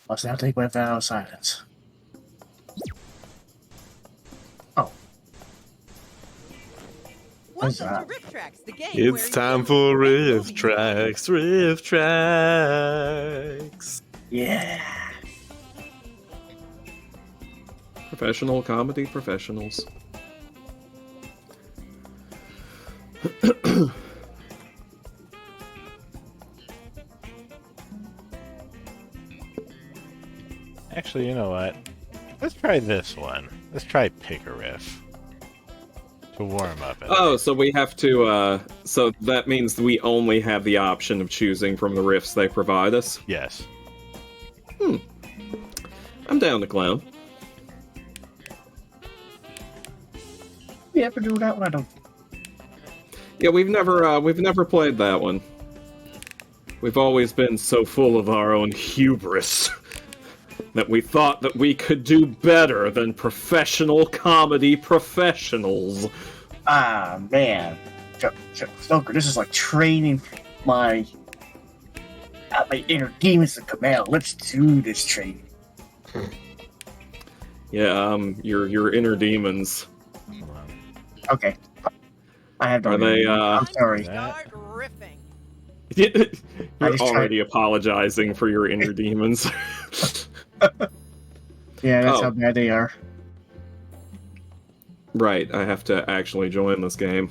Must now take my vow of silence. Oh. What's Welcome that? to RiffTrax, the game It's time for RiffTrax, RiffTrax. Yeah. Professional comedy professionals. Actually, you know what? Let's try this one. Let's try Pick a Riff. To warm up. Oh, so we have to, so that means we only have the option of choosing from the riffs they provide us? Yes. I'm down to clown. We ever do that one? I don't. Yeah, we've never played that one. We've always been so full of our own hubris that we thought that we could do better than professional comedy professionals. Ah, man. Stoker, this is like training my inner demons to command. Let's do this training. Yeah, your inner demons. Okay. I have Are they, I'm sorry. Start riffing. You're already apologizing for your inner demons. Yeah, that's how bad they are. Right, I have to actually join this game.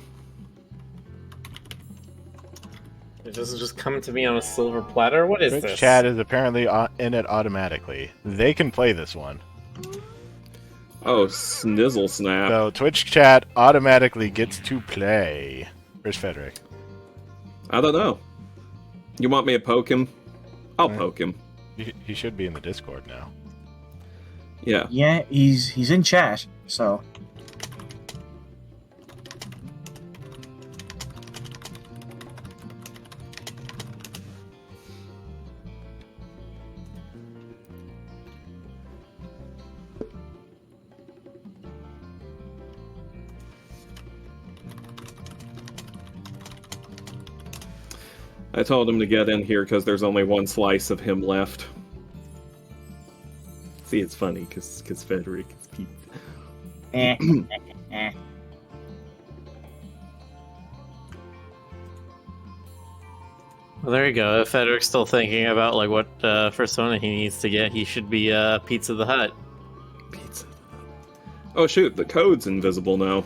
It doesn't just come to me on a silver platter? What is Twitch this? chat is apparently in it automatically. They can play this one. Oh, snizzle snap. So Twitch chat automatically gets to play. Where's Frederick? I don't know. You want me to poke him? I'll poke him. He should be in the Discord now. Yeah. Yeah, he's in chat, so. I told him to get in here because there's only one slice of him left. See, it's funny because Frederick is Pete. Well, there you go. If Federic's still thinking about like what persona he needs to get, he should be Pizza the Hut. Pizza. Oh shoot, the code's invisible now.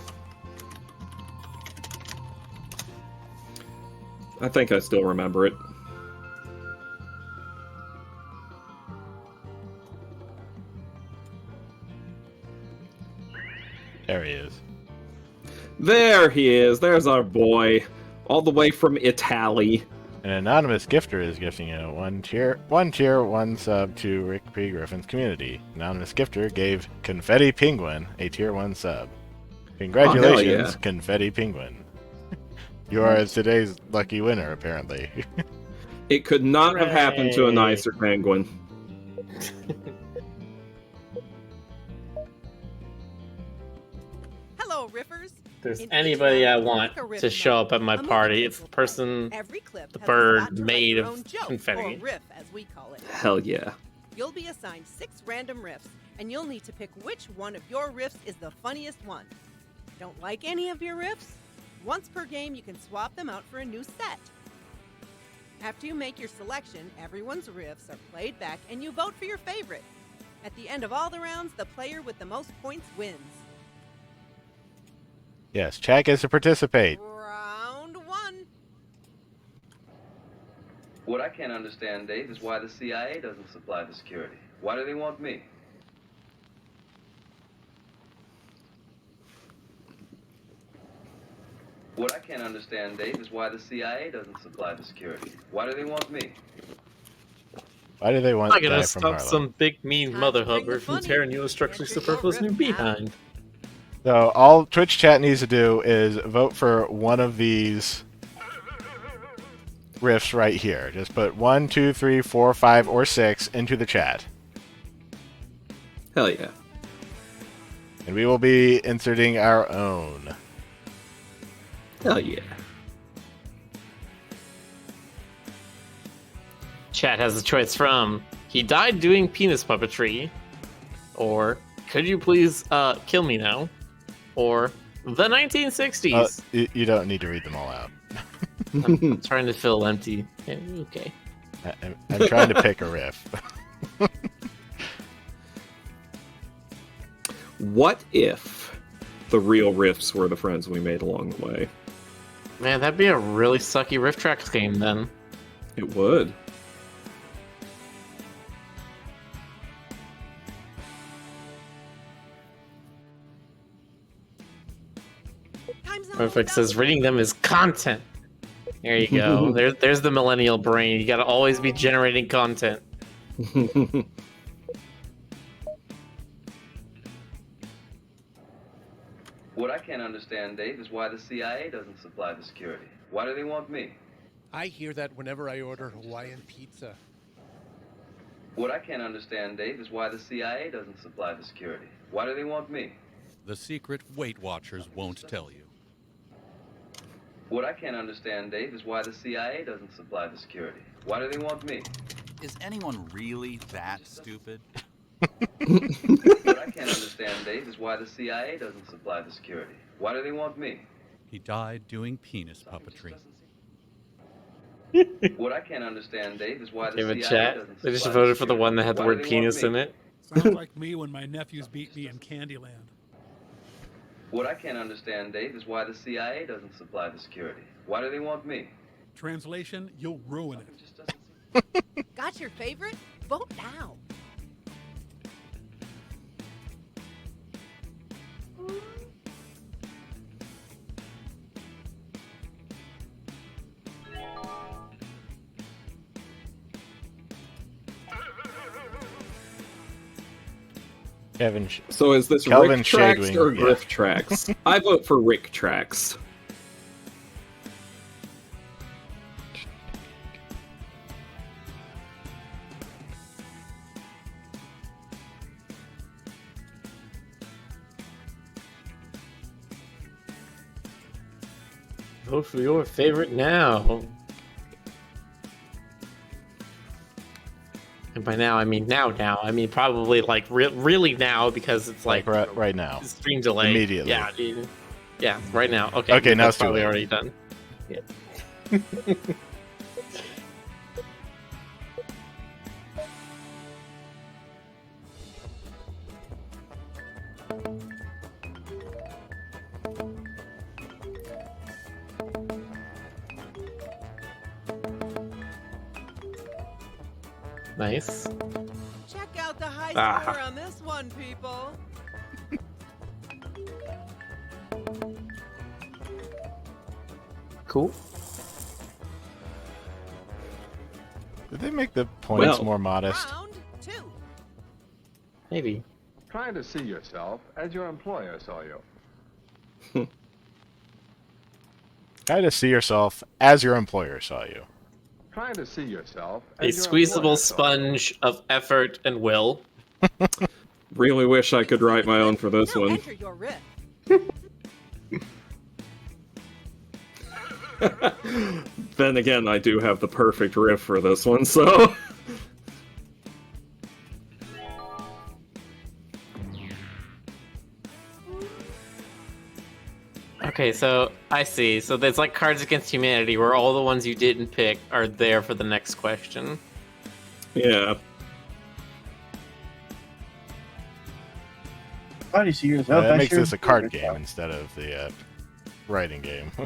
I think I still remember it. There he is. There he is. There's our boy. All the way from Italy. An anonymous gifter is gifting you one tier, one sub to Rick P. Griffin's community. Anonymous gifter gave Confetti Penguin a tier 1 sub. Congratulations, yeah. Confetti Penguin. You are today's lucky winner, apparently. It could not have happened to a nicer penguin. Hello, Riffers. If there's In anybody each I round, want pick a riff to show up at my mode. party, it's the person, Every clip the has a bird spot to write made your of own joke, confetti. or riff, as we call it. Hell yeah. You'll be assigned 6 random riffs, and you'll need to pick which one of your riffs is the funniest one. Don't like any of your riffs? Once per game, you can swap them out for a new set. After you make your selection, everyone's riffs are played back, and you vote for your favorite. At the end of all the rounds, the player with the most points wins. Yes, chat gets to participate. Round 1. What I can't understand, Dave, is why the CIA doesn't supply the security. Why do they want me? What I can't understand, Dave, is why the CIA doesn't supply the security. Why do they want me? Why do they want I'm the gonna guy from stop Harlem? some big mean Time mother to bring the hubbard from funny. tearing you a structurally Answer your superfluous new riff now. behind. So all Twitch chat needs to do is vote for one of these riffs right here. Just put 1, 2, 3, 4, 5, or 6 into the chat. Hell yeah. And we will be inserting our own. Hell yeah. Chat has a choice from he died doing penis puppetry, or could you please kill me now, or the 1960s. You don't need to read them all out. I'm trying to fill empty. Okay. I'm trying to pick a riff. What if the real riffs were the friends we made along the way? Man, that'd be a really sucky RiffTrax game then. It would. Perfect says reading them is content. There you go. There's the millennial brain. You gotta always be generating content. What I can't understand, Dave, is why the CIA doesn't supply the security. Why do they want me? I hear that whenever I order Hawaiian pizza. What I can't understand, Dave, is why the CIA doesn't supply the security. Why do they want me? The secret Weight Watchers won't tell you. What I can't understand, Dave, is why the CIA doesn't supply the security. Why do they want me? Is anyone really that stupid? What I can't understand, Dave, is why the CIA doesn't supply the security. Why do they want me? He died doing penis puppetry. What I can't understand, Dave, is why the Give a CIA chat. doesn't They just supply voted for the security. one that had the Why word do they want penis me? in it. Sounds like me when my nephews beat me in Candyland. What I can't understand, Dave, is why the CIA doesn't supply the security. Why do they want me? Translation, you'll ruin it. Got your favorite? Vote now. Kevin, So is this Kelvin RiffTrax Shadewing, or yeah. GriffTrax? I vote for RiffTrax. Vote for your favorite now. And by now, I mean now. I mean probably like really now because it's like right now. stream delay. Immediately. Yeah, dude. Yeah, right now. Okay. Okay, now that's it's too probably late. already done. Yeah. Nice. Check out the high Ah. score on this one, people. Cool. Did they make the points Well. more modest? Round 2. Maybe. Trying to see yourself as your employer saw you. Try to see yourself as your employer saw you. Trying to see yourself A as your squeezable employer saw you. sponge of effort and will. Really wish I could write my own for this Now one. enter your riff. Then again, I do have the perfect riff for this one, so... Okay, so I see. So there's like Cards Against Humanity where all the ones you didn't pick are there for the next question. Yeah. How do you see yourself? That as makes your this a card employer? game instead of the writing game. How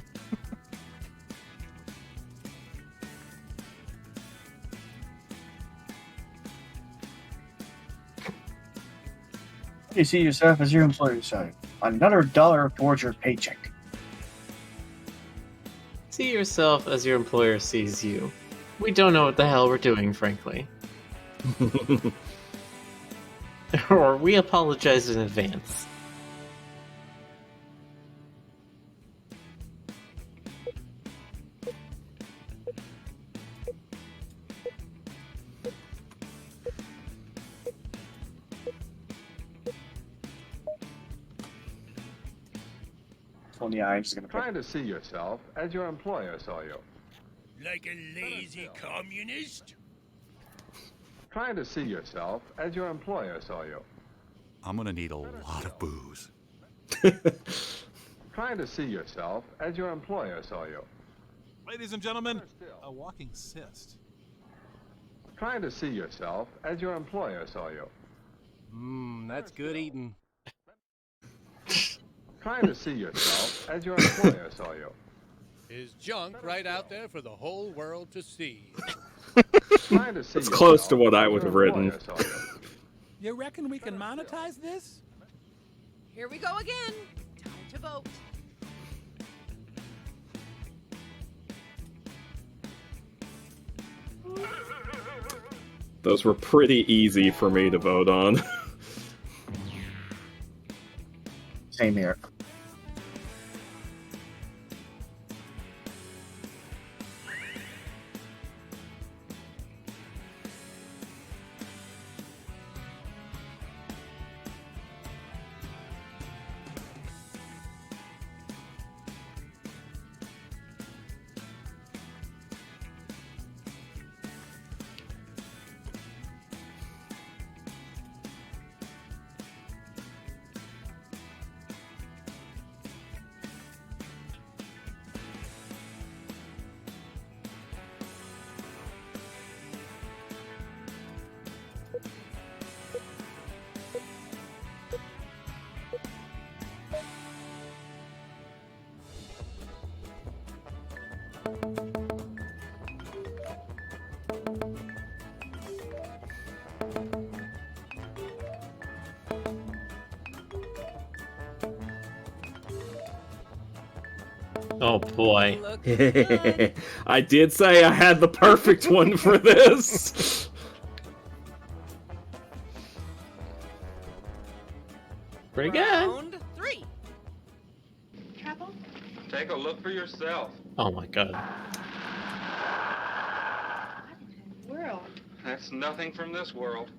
do you see yourself as your employer side? Another dollar towards your paycheck. See yourself as your employer sees you. We don't know what the hell we're doing, frankly. Or we apologize in advance. Only I'm just gonna pick. Trying to see yourself as your employer saw you. Like a lazy communist? Trying to see yourself as your employer saw you. I'm gonna need a lot of booze. Trying to see yourself as your employer saw you. Ladies and gentlemen, a walking cyst. Trying to see yourself as your employer saw you. That's good eating. Trying to see yourself as your employer saw you. His junk right out there for the whole world to see. Trying to see It's close to what I yourself would as have your written. employer saw you. You reckon we can monetize this? Here we go again. Time to vote. Those were pretty easy for me to vote on. Same here. Oh boy. I did say I had the perfect one for this. Pretty good. Round 3. Trouble? Take a look for yourself. Oh my god. World. That's nothing from this world.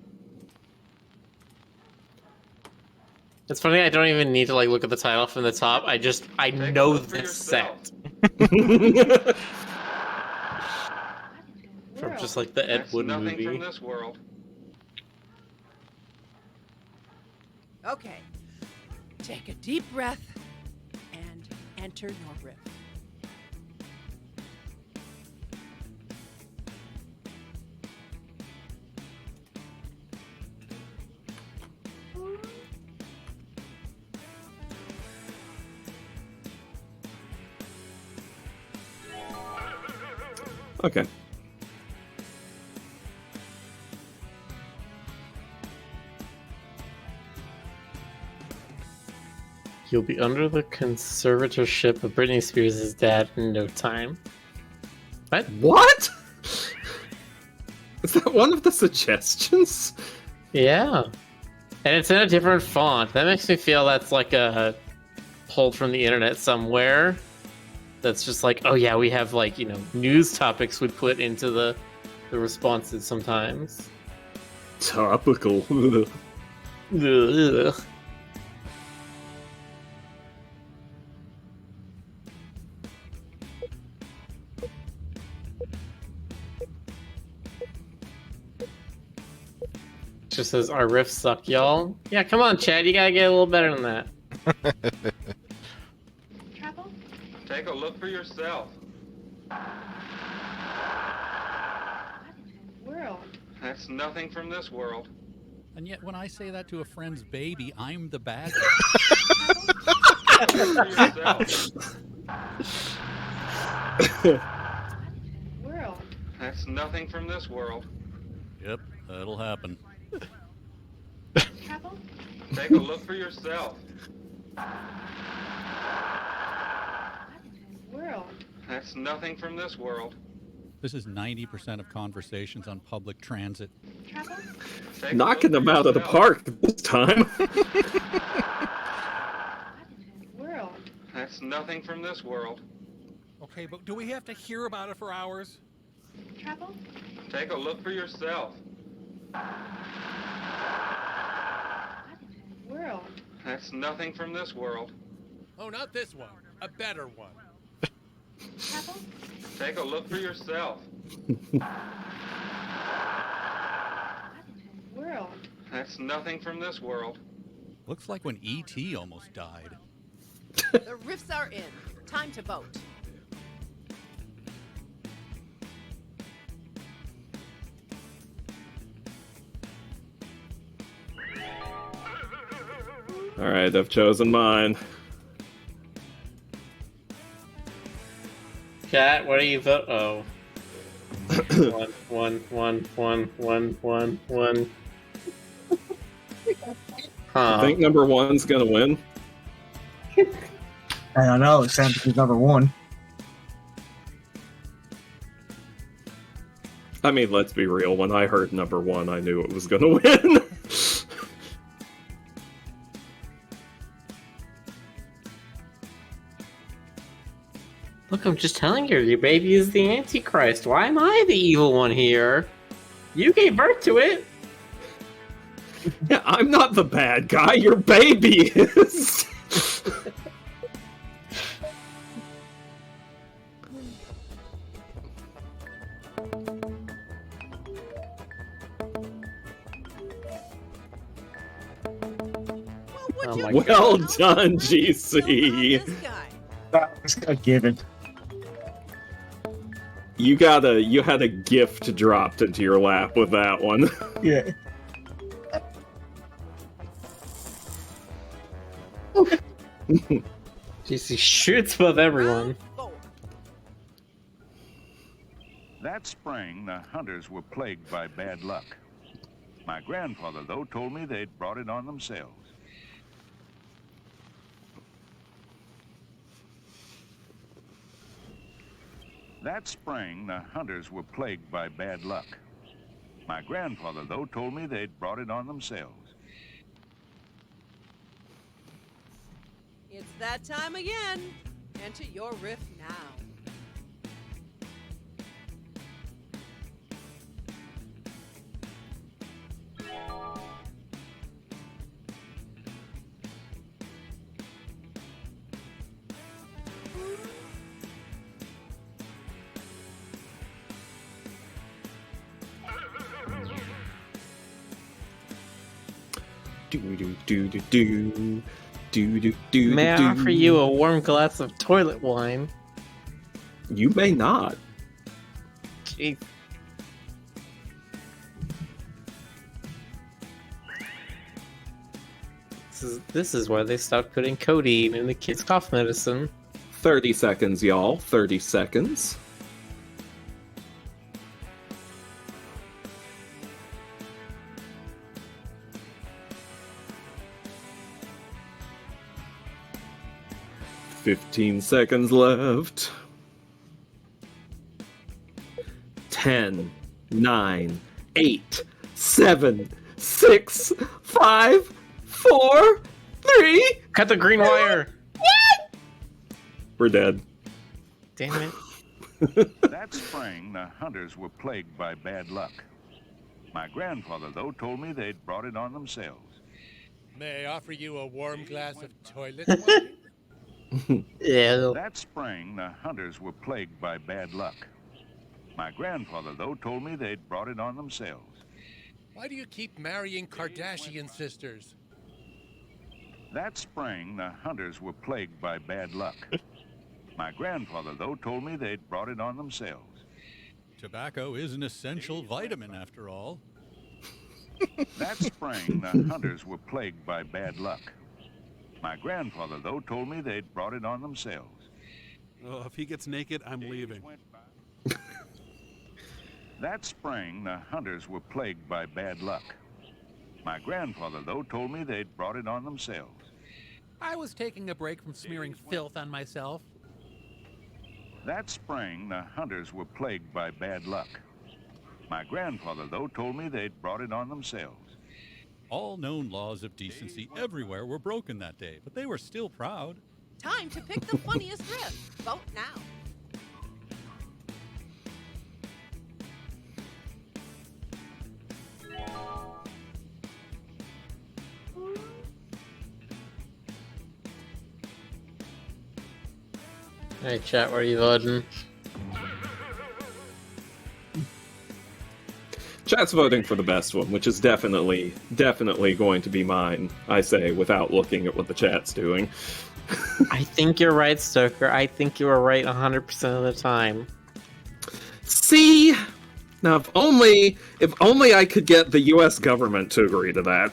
It's funny, I don't even need to like look at the title from the top. I know this set. From just like the Ed Wood nothing movie. from this world. Okay. Take a deep breath and enter your riff. Okay. You'll be under the conservatorship of Britney Spears' dad in no time. What? What? Is that one of the suggestions? Yeah. And it's in a different font. That makes me feel that's like a pulled from the internet somewhere. That's just like, oh yeah, we have like, you know, news topics we put into the responses sometimes. Topical. Ugh. Just says our riffs suck, y'all. Yeah, come on, Chad, you gotta get a little better than that. Trouble? Take a look for yourself. World. That's nothing from this world. And yet, when I say that to a friend's baby, I'm the bad For yourself. World. That's nothing from this world. Yep, that'll happen. Trouble? Take a look for yourself. World. That's nothing from this world. This is 90% of conversations on public transit. Trouble? Knocking them out of the park this time. World. That's nothing from this world. Okay, but do we have to hear about it for hours? Trouble? Take a look for yourself. World. That's nothing from this world. Oh, not this one. A better one. Take a look for yourself. That's nothing from this world. Looks like when E.T. almost died. The riffs are in. Time to vote. Alright, I've chosen mine. Chat, what do you vote? Oh. One. I think number one's gonna win. I don't know. It sounds like he's number one. I mean, let's be real. When I heard number one, I knew it was gonna win. Look, I'm just telling you, your baby is the Antichrist. Why am I the evil one here? You gave birth to it. Yeah, I'm not the bad guy. Your baby is. Oh my Well God. done, GC. This guy. That was a given. You had a gift dropped into your lap with that one. Yeah. GC shoots above everyone. That spring, the hunters were plagued by bad luck. My grandfather, though, told me they'd brought it on themselves. That spring, the hunters were plagued by bad luck. My grandfather, though, told me they'd brought it on themselves. It's that time again. Enter your riff now. May I offer you a warm glass of toilet wine? You may not. Jeez. This is why they stopped putting codeine in the kids' cough medicine. 30 seconds, y'all. 30 seconds. "15 seconds left. 10, 9, 8, 7, 6, 5, 4, 3. Cut the green wire! We're dead. Damn it. That spring, the hunters were plagued by bad luck. My grandfather, though, told me they'd brought it on themselves. May I offer you a warm glass of toilet water? Yeah. That spring, the hunters were plagued by bad luck. My grandfather, though, told me they'd brought it on themselves. Why do you keep marrying Kardashian sisters? That spring, the hunters were plagued by bad luck. My grandfather, though, told me they'd brought it on themselves. Tobacco is an essential vitamin, after all. That spring, the hunters were plagued by bad luck. My grandfather, though, told me they'd brought it on themselves. Oh, if he gets naked, I'm leaving. That spring, the hunters were plagued by bad luck. My grandfather, though, told me they'd brought it on themselves. I was taking a break from smearing filth on myself. That spring, the hunters were plagued by bad luck. My grandfather, though, told me they'd brought it on themselves. All known laws of decency everywhere were broken that day, but they were still proud. Time to pick the funniest riff. Vote now. Hey, chat, where are you voting? Chat's voting for the best one, which is definitely going to be mine, I say, without looking at what the chat's doing. I think you're right, Stoker. I think you are right 100% of the time. See? Now, if only I could get the U.S. government to agree to that.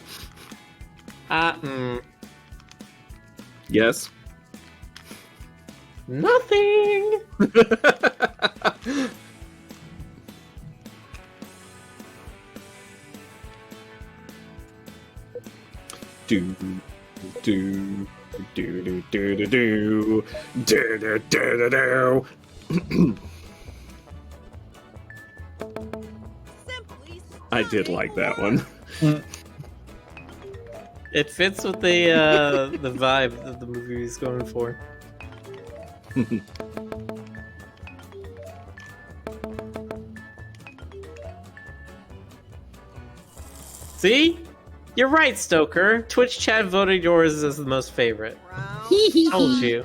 Yes? Nothing! do do do do do do do do do do do. I did like that one. It fits with the vibe that the movie is going for. See? You're right, Stoker. Twitch chat voted yours as the most favorite. Told you.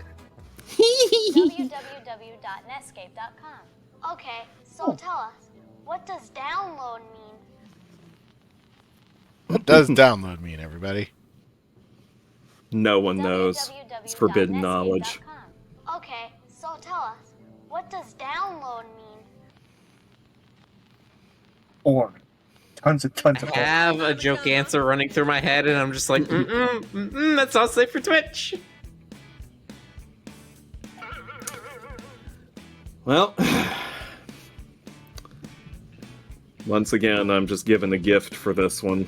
www.netscape.com. Okay, so tell us, what does download mean? What does download mean, everybody? No one knows. It's forbidden knowledge. Okay, so tell us, what does download mean? Or tons of I have a joke answer running through my head, and I'm just like, that's not safe for Twitch. Well, once again, I'm just given a gift for this one.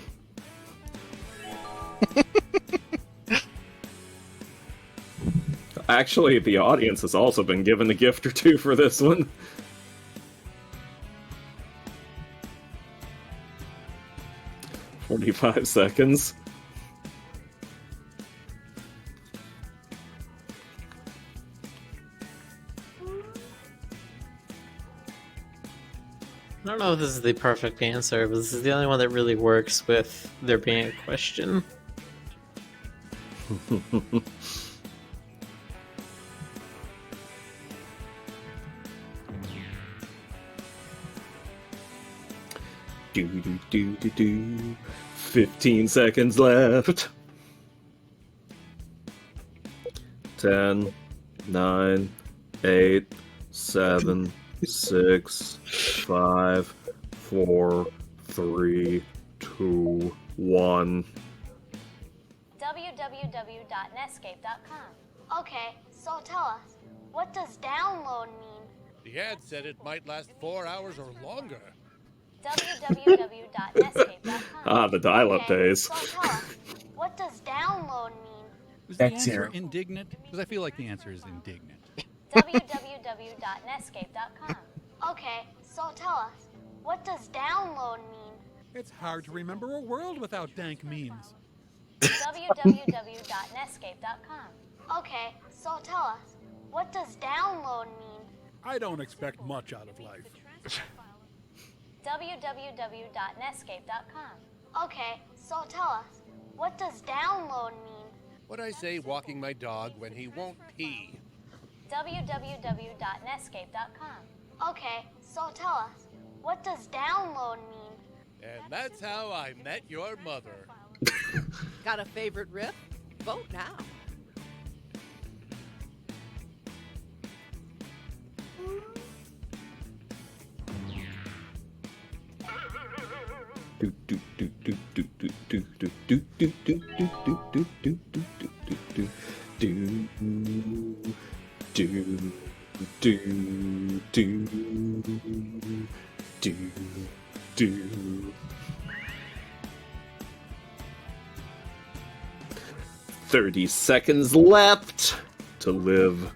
Actually, the audience has also been given a gift or two for this one. "45 seconds. I don't know if this is the perfect answer, but this is the only one that really works with there being a question. Do do do do do. 15 seconds left. 10, 9, 8, 7, 6, 5, 4, 3, 2, 1. www.netscape.com. Okay, so tell us, what does download mean? The ad said it might last 4 hours or longer. www.netscape.com. Ah, the dial-up days. So tell us, what does download mean? Was the That's answer zero. indignant? Because I feel like the answer is indignant. www.netscape.com. Okay, so tell us, what does download mean? It's hard to remember a world without dank memes. www.netscape.com. Okay, so tell us, what does download mean? I don't expect much out of life. www.netscape.com. Okay, so tell us, what does download mean? What I say walking my dog when he won't pee. www.netscape.com. Okay, so tell us, what does download mean? And that's how I met your mother. Got a favorite riff? Vote now. Do do do do do do do do do do do do do do do do do do do do. 30 seconds left to live.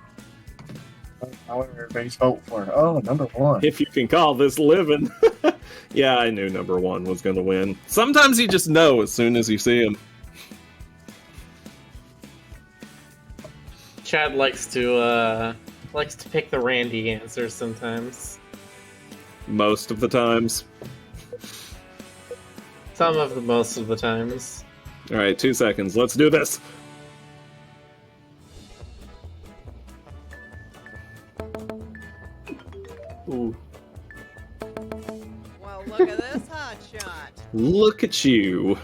How everybody's vote for? Oh, number one. If you can call this living. Yeah, I knew number one was going to win. Sometimes you just know as soon as you see him. Chad likes to pick the Randy answer sometimes. Most of the times. Most of the times. Alright, 2 seconds. Let's do this. Well, look Look at this hot shot. Look at you.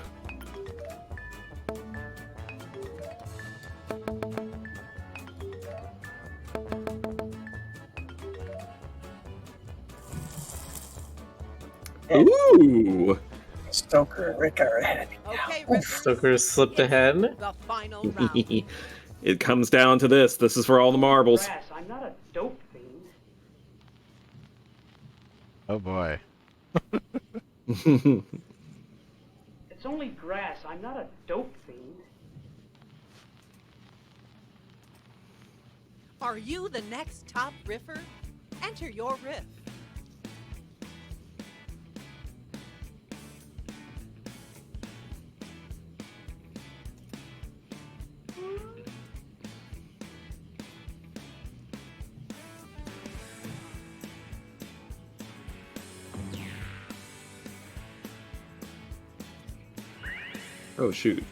Ooh. Stoker and Rick are ahead. Okay, Riffers, Stoker slipped ahead. the final round. It comes down to this. This is for all the marbles. Grass, I'm not a dope fiend. Oh boy. It's only grass, I'm not a dope fiend. Are you the next top riffer? Enter your riff. Oh, shoot.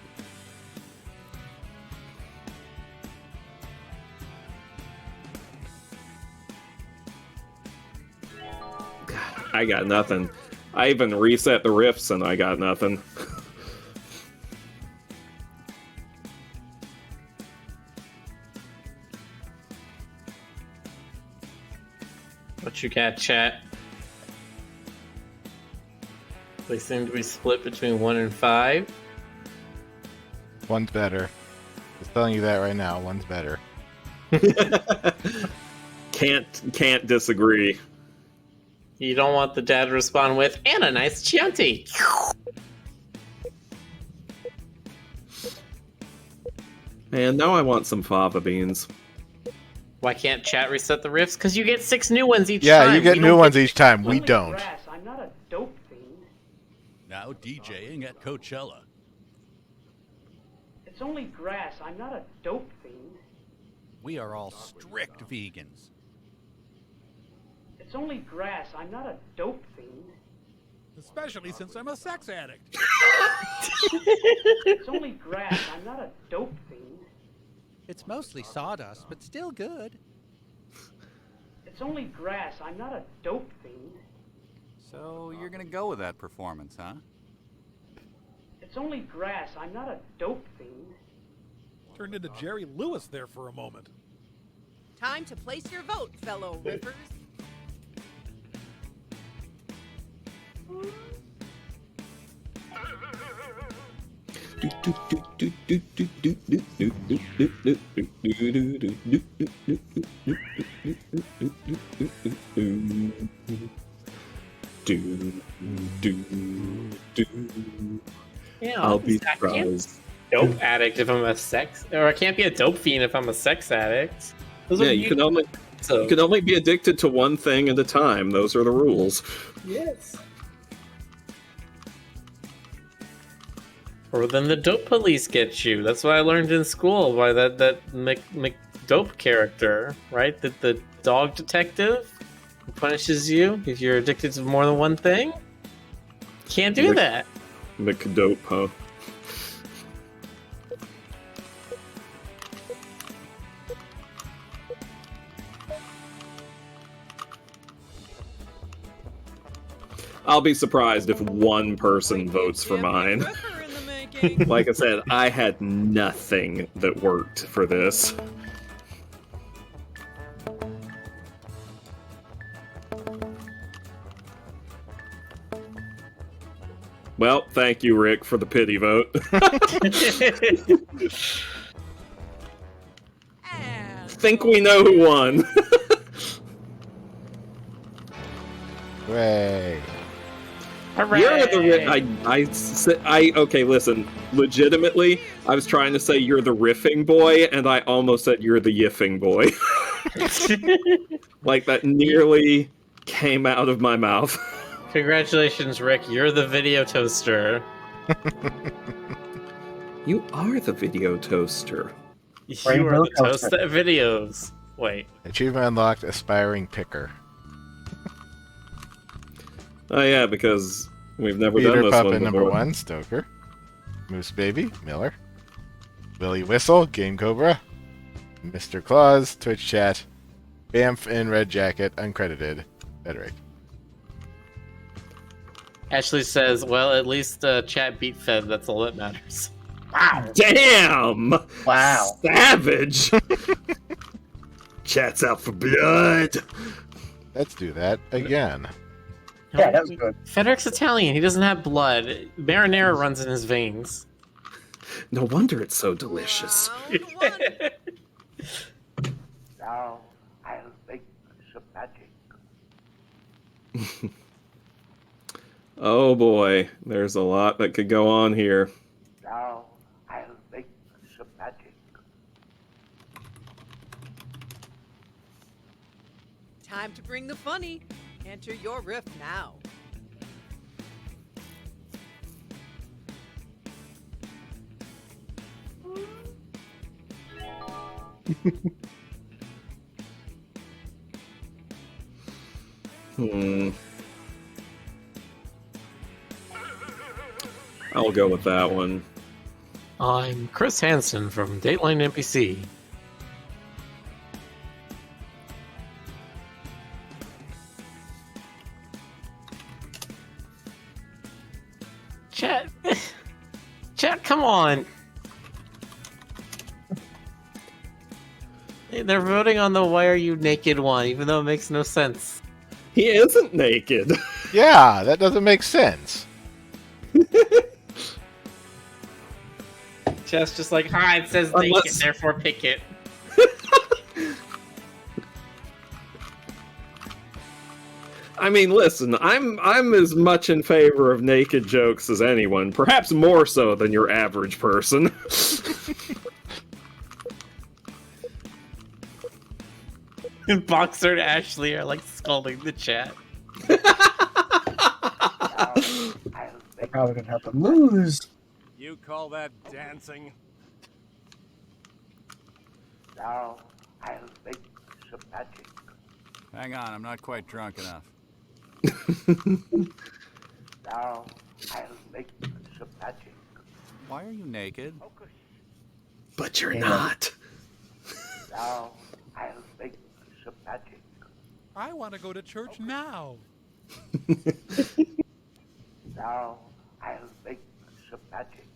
I got nothing. I even reset the riffs and I got nothing. What you got, chat? They seem to be split between 1 and 5. One's better. Just telling you that right now. One's better. Can't disagree. You don't want the dad to respond with, and a nice Chianti. And now I want some fava beans. Why can't chat reset the riffs? Because you get 6 new ones each time. Yeah, you get We new don't ones each time. We Only don't. Grass, I'm not a dope fiend. Now DJing at Coachella. It's only grass, I'm not a dope fiend. We are all strict vegans. It's only grass, I'm not a dope fiend. Especially since I'm a sex addict. It's only grass, I'm not a dope fiend. It's mostly sawdust, but still good. It's only grass, I'm not a dope fiend. So you're gonna go with that performance, huh? It's only grass, I'm not a dope fiend. Turned into Jerry Lewis there for a moment. Time to place your vote, fellow riffers. Yeah, I'll be I can't surprised. dope addict if I'm a sex, or I can't be a dope fiend if I'm a sex addict. Those are Yeah, you can only be addicted to one thing at a time. Those are the rules. Yes. Or then the dope police get you. That's what I learned in school by that McDope character, right? The dog detective who punishes you if you're addicted to more than one thing. Can't do that. McDope, huh? I'll be surprised if one person votes for mine. Like I said, I had nothing that worked for this. Well, thank you, Rick, for the pity vote. Think we know who won. Hooray. You're the okay, listen. Legitimately, I was trying to say you're the riffing boy, and I almost said you're the yiffing boy. Like, that nearly came out of my mouth. Congratulations, Rick. You're the video toaster. You are the video toaster. You are the toast that videos. Wait. Achievement unlocked, aspiring picker. Oh yeah, because we've never Peter done this Puppet one before. number 1, Stoker. Moose Baby, Miller. Willy Whistle, Game Cobra. Mr. Claus, Twitch Chat. Bamf in Red Jacket, uncredited. Frederick. Ashley says, well, at least chat beat Fed. That's all that matters. Wow. Damn! Wow. Savage! Chat's out for blood! Let's do that again. Yeah, that was good. Fedoric's Italian. He doesn't have blood. Marinara runs in his veins. No wonder it's so delicious. Now I'll make some magic. Oh boy, there's a lot that could go on here. Now I'll make some magic. Time to bring the funny. Enter your riff now. I'll go with that one. I'm Chris Hansen from Dateline NPC. Chat, come on. They're voting on the "Why are you naked" one, even though it makes no sense. He isn't naked. Yeah, that doesn't make sense. Chat's just like, hi, it says naked, therefore pick it. I mean, listen, I'm as much in favor of naked jokes as anyone, perhaps more so than your average person. And Boxer and Ashley are like scolding the chat. They're probably gonna have to lose. You call that dancing? Now I'll make some magic. Hang on, I'm not quite drunk enough. Now I'll make some magic. Why are you naked? But you're not. Now I'll make some magic. I want to go to church now. Now I'll make some magic.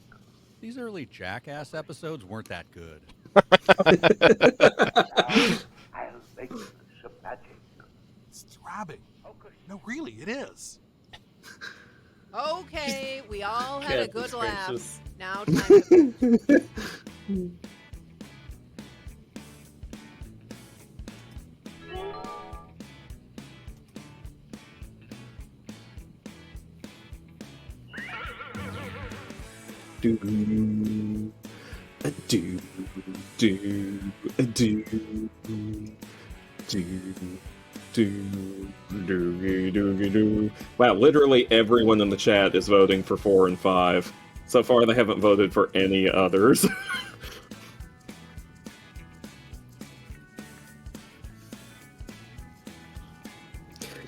These early Jackass episodes weren't that good. I'll make some magic. It's throbbing. No, really, it is. Okay, we all had a Goodness good laugh. gracious. Now time to... Wow, literally everyone in the chat is voting for 4 and 5. So far, they haven't voted for any others.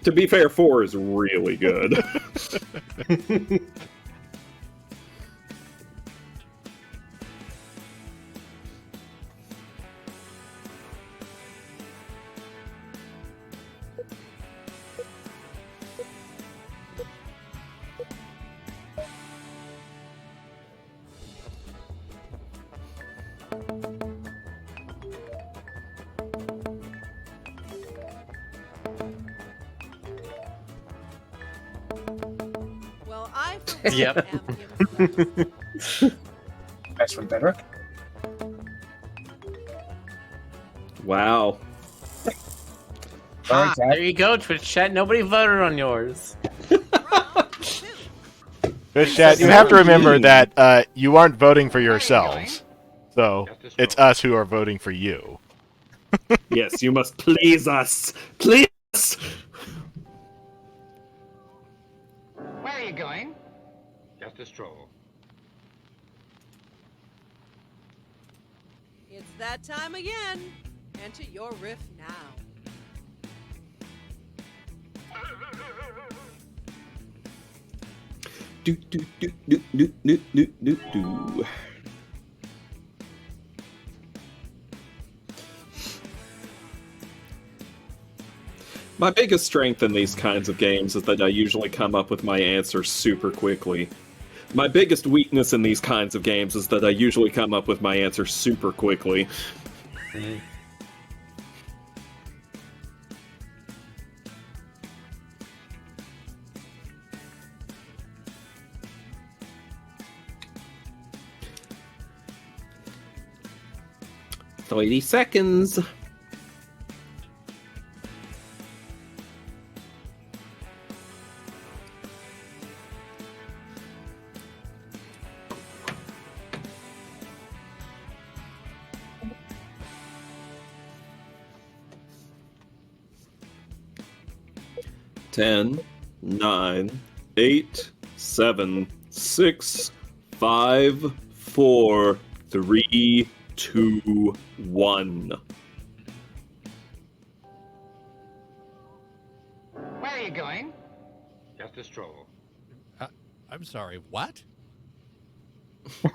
To be fair, 4 is really good. Well, I for one Yep. am impressed. Nice one, Bedrock. Wow. Ah, there you go, Twitch chat. Nobody voted on yours. Twitch chat, you have to remember that you aren't voting for yourselves. So, it's us who are voting for you. Yes, you must please us. Please! Where are you going? Just a stroll. It's that time again. Enter your riff now. Do do do do do do do do do. My biggest strength in these kinds of games is that I usually come up with my answers super quickly. My biggest weakness in these kinds of games is that I usually come up with my answers super quickly. Mm. $30 seconds. Ten, 9, 8, 7, 6, 5, 4, 3, 2, 1. Where are you going? Just a stroll. I'm sorry, what? Where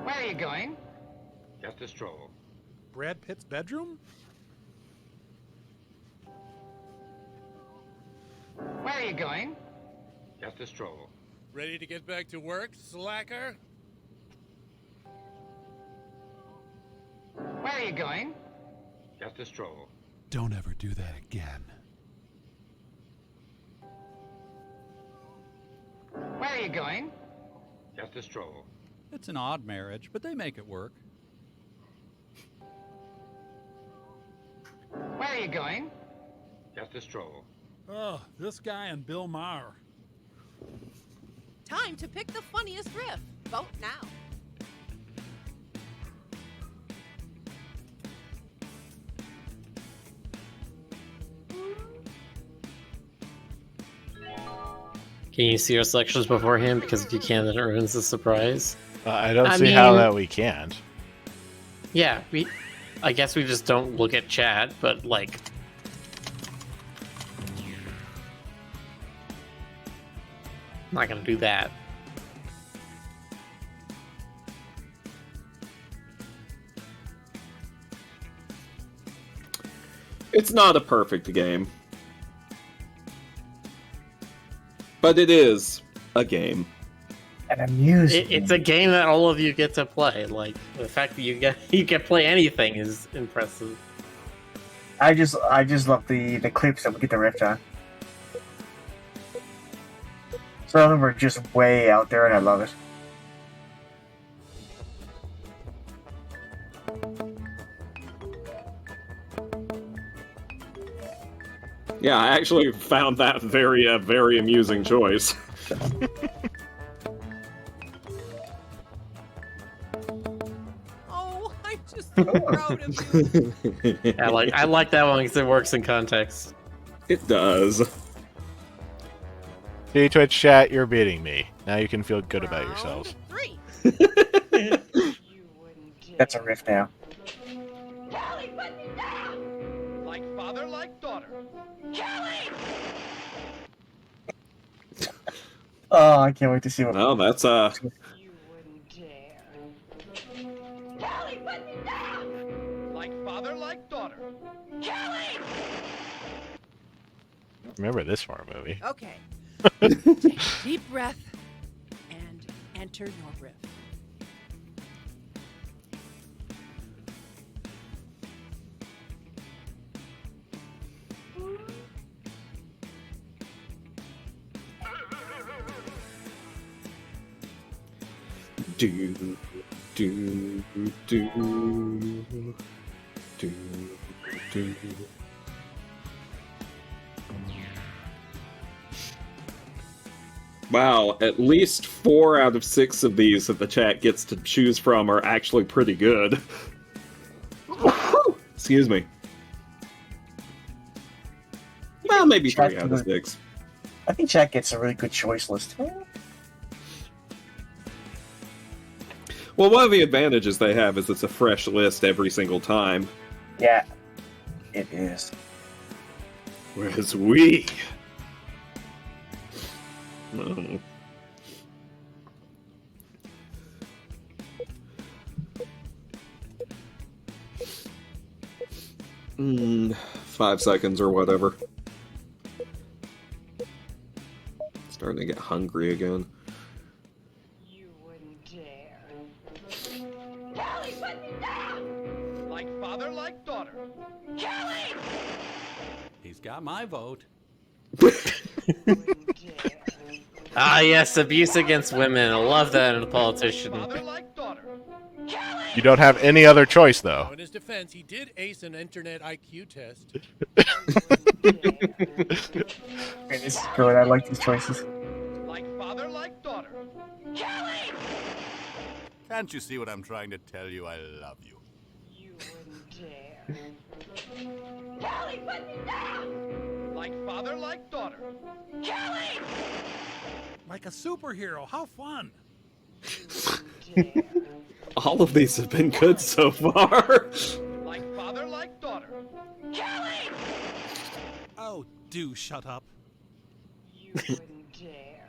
are you going? Just a stroll. Brad Pitt's bedroom? Where are you going? Just a stroll. Ready to get back to work, slacker? Where are you going? Just a stroll. Don't ever do that again. Where are you going? Just a stroll. It's an odd marriage, but they make it work. Where are you going? Just a stroll. Oh, this guy and Bill Maher. Time to pick the funniest riff. Vote now. Can you see our selections beforehand? Because if you can, then it ruins the surprise. I don't see how that we can't. Yeah, I guess we just don't look at chat, but like... I'm not gonna do that. It's not a perfect game. But it is a game. An amusing. It's a game that all of you get to play. Like, the fact that you can play anything is impressive. I just love the clips that we get the riff on. Some of them are just way out there, and I love it. Yeah, I actually found that very amusing choice. Oh, I'm just so proud of you. I like that one because it works in context. It does. See, Twitch chat, you're beating me. Now you can feel good about yourselves. 3. That's a riff now. Kelly, put me down! Like father, like daughter. Kelly! Oh, I can't wait to see what. No, that's You wouldn't dare. Kelly, put me down! Like father, like daughter. Kelly! Remember this horror movie. Okay. Take a deep breath and enter your riff. do do do do do. Wow, at least 4 out of 6 of these that the chat gets to choose from are actually pretty good. Excuse me. Well, maybe 3 out of 6. I think chat gets a really good choice list. Well, one of the advantages they have is it's a fresh list every single time. Yeah, it is. Whereas we... Oh. 5 seconds or whatever. Starting to get hungry again. You wouldn't dare. Kelly, put me down! Like father, like daughter. Kelly! He's got my vote. Ah, yes, abuse against women. I love that in a politician. Father, like daughter. You don't have any other choice, though. In his defense, he did ace an internet IQ test. This is good. I like these choices. Like father, like daughter. Kelly! Can't you see what I'm trying to tell you? I love you. You wouldn't dare. Kelly, put me down! Like father, like daughter. Kelly! Like a superhero. How fun! All of these have been good so far. Like father, like daughter. Kelly! Oh, do shut up. You wouldn't dare.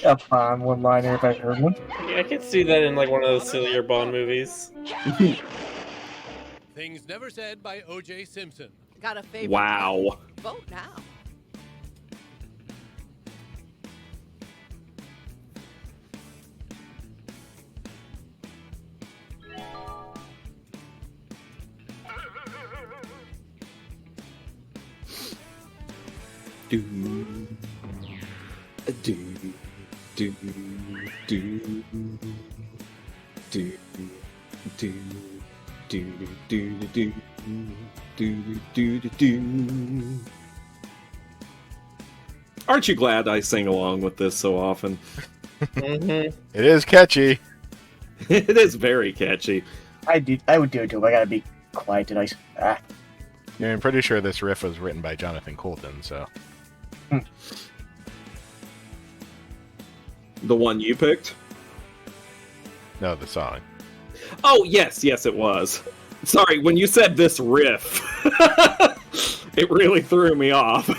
A Bond one-liner if I heard one. Yeah, I could see that in like one of those sillier Bond movies. Things never said by O.J. Simpson. Got a favorite? Wow. Vote now. Do do do do do do do do do do do. Aren't you glad I sing along with this so often? It is catchy. It is very catchy. I would do it too. I gotta be quiet tonight. Ah. Yeah, I'm pretty sure this riff was written by Jonathan Coulton, so. The one you picked? No, the song. Oh, yes, it was. Sorry, when you said this riff, it really threw me off.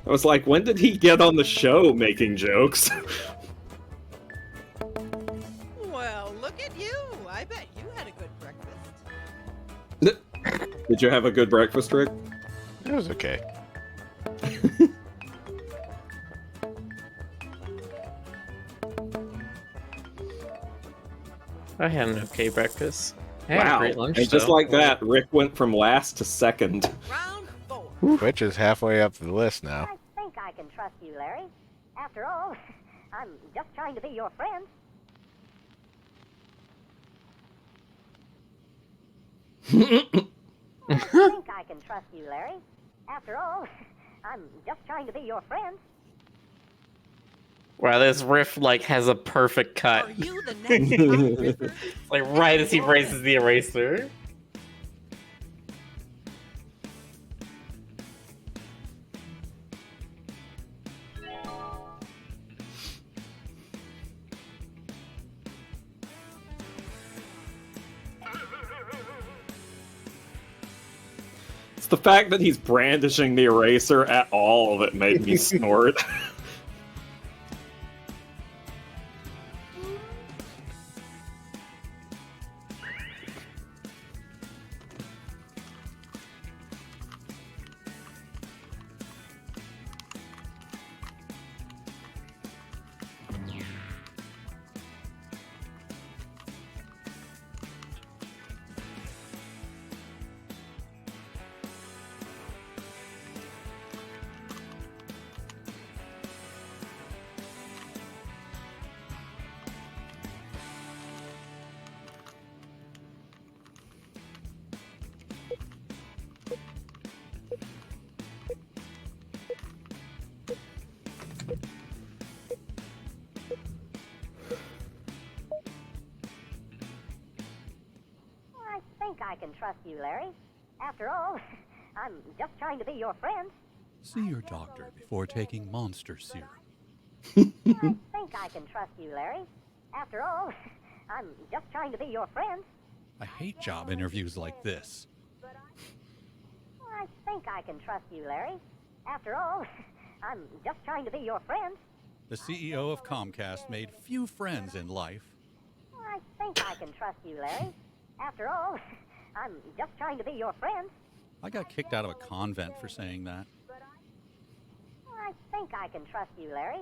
I was like, when did he get on the show making jokes? Well, look at you. I bet you had a good breakfast. Did you have a good breakfast, Rick? It was okay. I had an okay breakfast. I had a great lunch, And just though. like that, Rick went from last to second. Twitch is halfway up the list now. I think I can trust you, Larry. After all, I'm just trying to be your friend. I think I can trust you, Larry. After all, I'm just trying to be your friend. Wow, this riff like has a perfect cut. Are you the next top riffer? Like right as he raises the eraser. It's the fact that he's brandishing the eraser at all that made me snort. I think I can trust you, Larry. After all, I'm just trying to be your friend. See your doctor before taking monster serum. I think I can trust you, Larry. After all, I'm just trying to be your friend. I hate job interviews like this. I think I can trust you, Larry. After all, I'm just trying to be your friend. The CEO of Comcast made few friends in life. I think I can trust you, Larry. After all, I'm just trying to be your friend. I got kicked out of a convent for saying that. I think I can trust you, Larry.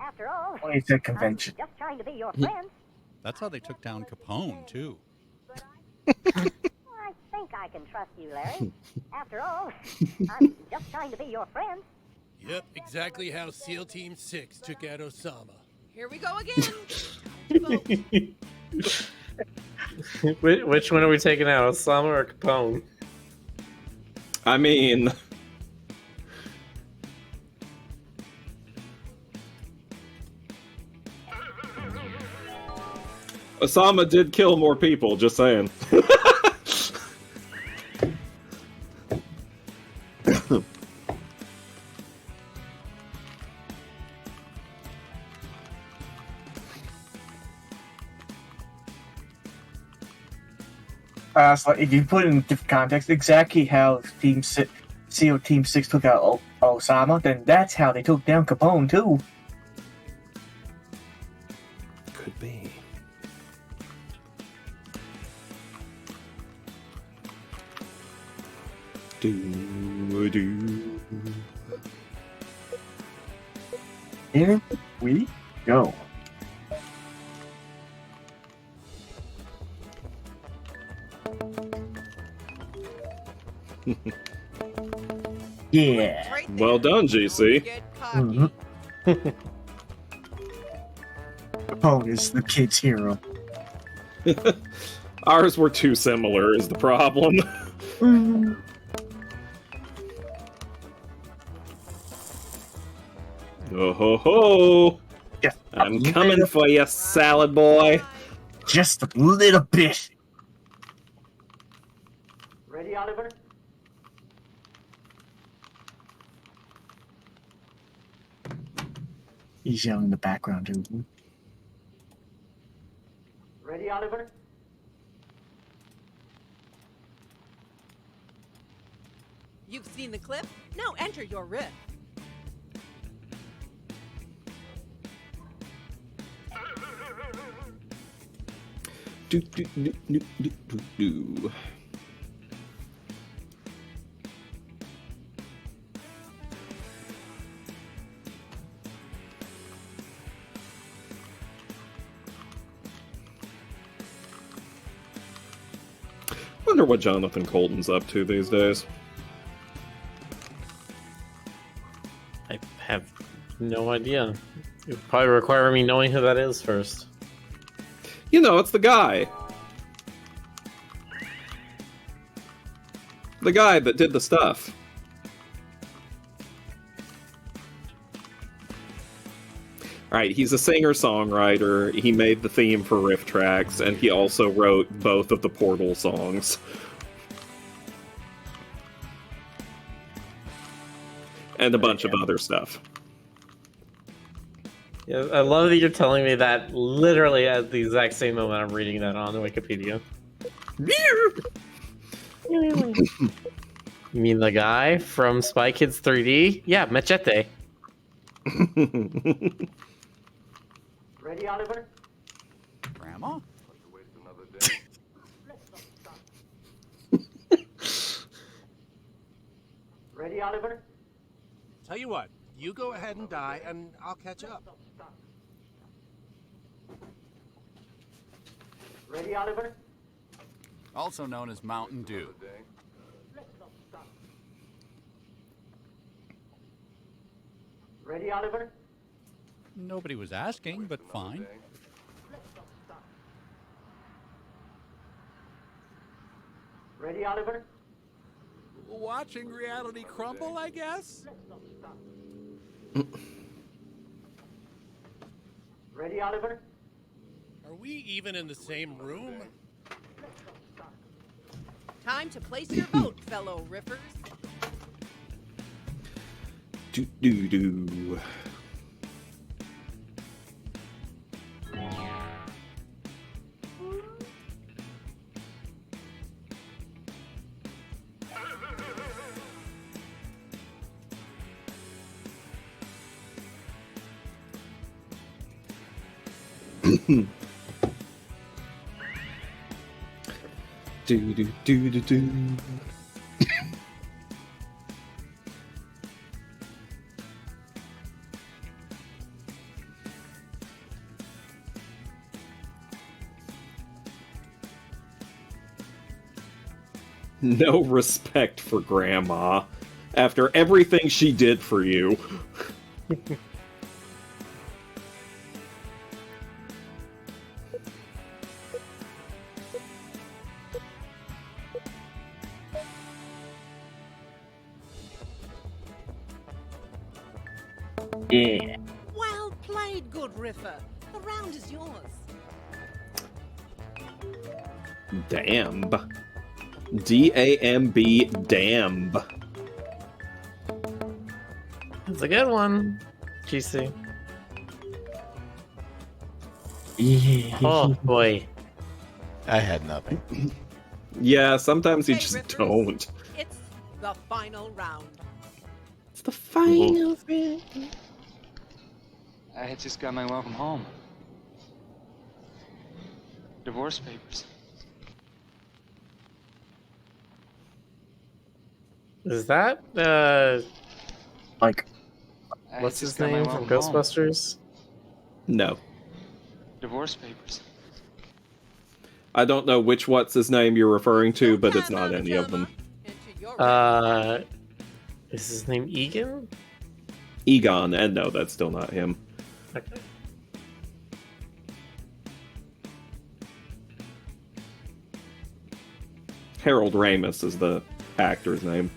After all, Well, it's a I'm convention. just trying to be your friend. That's how they took down Capone, too. I think I can trust you, Larry. After all, I'm just trying to be your friend. Yep, exactly how SEAL Team 6 took out Osama. Here we go again. Which one are we taking out, Osama or Capone? I mean, Osama did kill more people, just saying. So if you put it in different context, exactly how SEAL Team 6 took out Osama, then that's how they took down Capone, too. Could be. Here we go. Yeah. Well done, GC. Capone is the kid's hero. Ours were too similar, is the problem. Oh ho ho! Yeah, I'm coming for you, salad boy. Just a little bit. Ready, Oliver? He's yelling in the background, too. Ready, Oliver? You've seen the clip? Now enter your riff. Do do do do do do do. Wonder what Jonathan Colton's up to these days. I have no idea. It would probably require me knowing who that is first. You know, it's the guy. The guy that did the stuff. Alright, he's a singer-songwriter, he made the theme for RiffTrax, and he also wrote both of the Portal songs. And a bunch of other stuff. Yeah, I love that you're telling me that literally at the exact same moment I'm reading that on the Wikipedia. You mean the guy from Spy Kids 3D? Yeah, Machete. Ready, Oliver? Grandma? Ready, Oliver? Tell you what, you go ahead and die, and I'll catch up. Ready, Oliver? Also known as Mountain Dew. Ready, Oliver? Nobody was asking, but fine. Ready, Oliver? Watching reality crumble, I guess? Ready, Oliver? Are we even in the same room? Time to place your vote, fellow riffers. Do do do. Do do do do do. No respect for Grandma after everything she did for you. Yeah. Well played, good Riffer. The round is yours. Damn. D-A-M-B, damn. That's a good one, GC. Oh boy. I had nothing. Yeah, sometimes you Okay, just Riffers, don't. It's the final round. It's the final I had just got my welcome home. Divorce papers. Is that Like, I had what's just his got my name from welcome home. Ghostbusters? No. Divorce papers. I don't know which what's his name you're referring to, but it's not any of them. Is his name Egan? Egon, and no, that's still not him. Okay. Harold Ramis is the actor's name.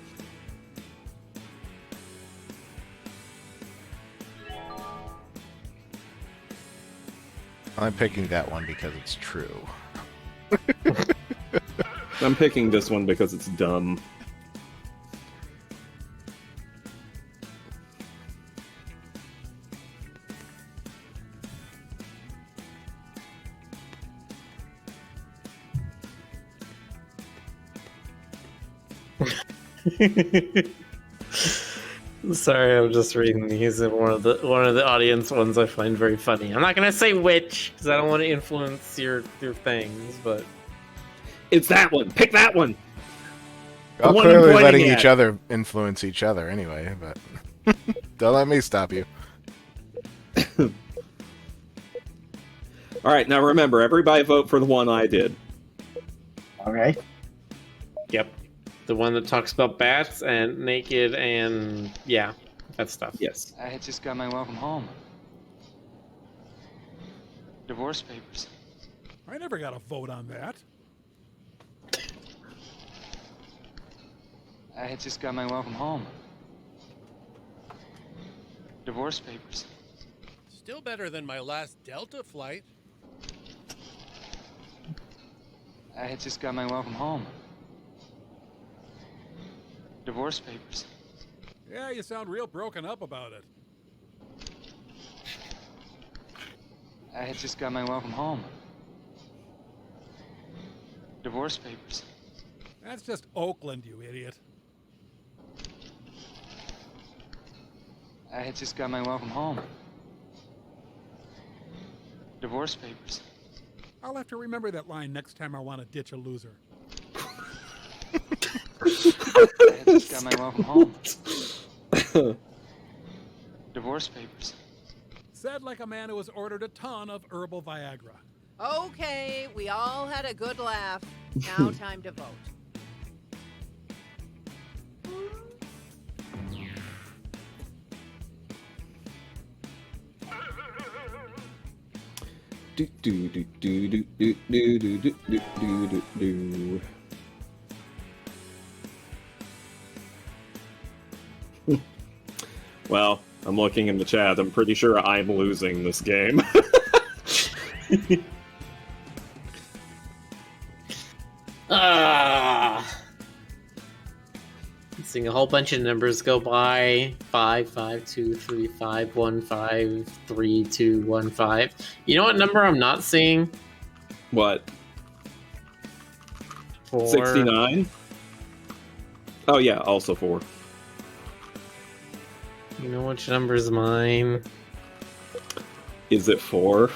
I'm picking that one because it's true. I'm picking this one because it's dumb. Sorry, I'm just reading these, and one of the audience ones I find very funny. I'm not gonna say which because I don't want to influence your things, but it's that one. Pick that one. We're all clearly letting each other influence each other anyway, but don't let me stop you. All right, now remember, everybody vote for the one I did. Okay. Yep. The one that talks about bats and naked and yeah, that stuff. Yes. I had just got my welcome home. Divorce papers. I never got a vote on that. I had just got my welcome home. Divorce papers. Still better than my last Delta flight. I had just got my welcome home. Divorce papers. Yeah, you sound real broken up about it. I had just got my welcome home. Divorce papers. That's just Oakland, you idiot. I had just got my welcome home. Divorce papers. I'll have to remember that line next time I want to ditch a loser. I had just got my welcome home. Divorce papers. Said like a man who has ordered a ton of herbal Viagra. Okay, we all had a good laugh. Now time to vote. Do do do do do do do do do do do do. Well, I'm looking in the chat. I'm pretty sure I'm losing this game. Seeing a whole bunch of numbers go by. 5, 5, 2, 3, 5, 1, 5, 3, 2, 1, 5. You know what number I'm not seeing? What? 4. 69? Oh yeah, also 4. You know which number's mine? Is it 4?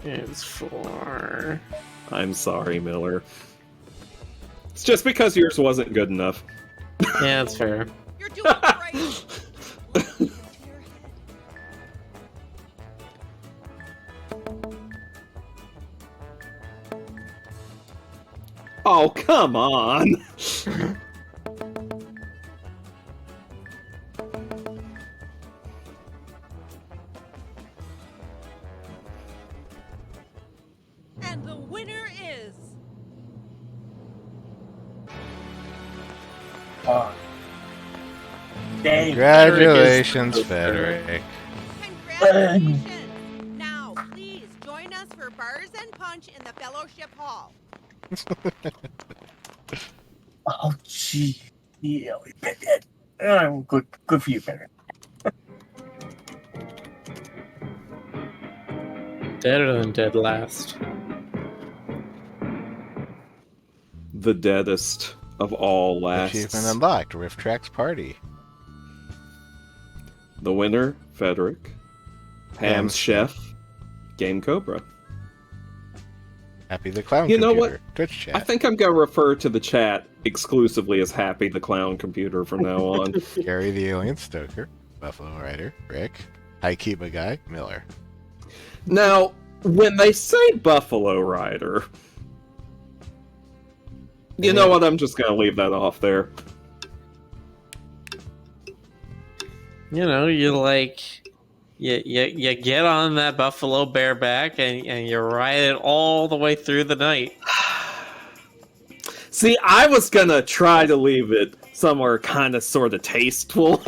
It's 4. I'm sorry, Miller. It's just because yours wasn't good enough. Yeah, that's fair. You're doing great. Oh, come on! And the winner is... Congratulations, Frederick. Congratulations! Now, please join us for Bars and Punch in the Fellowship Hall. Oh, gee. Yeah, we bet that. Good for you, Frederick. Deader than dead last. The deadest of all lasts. Achievement unlocked. RiffTrax Party. The winner, Frederick. Ham's Chef. Game Cobra. Happy the Clown You know Computer. what? Twitch chat. I think I'm going to refer to the chat exclusively as Happy the Clown Computer from now on. Gary the Alien Stoker. Buffalo Rider. Rick. Haikiba Guy. Miller. Now, when they say Buffalo Rider, you know what? I'm just going to leave that off there. You know, you get on that buffalo bareback and you ride it all the way through the night. See, I was going to try to leave it somewhere kind of sort of tasteful.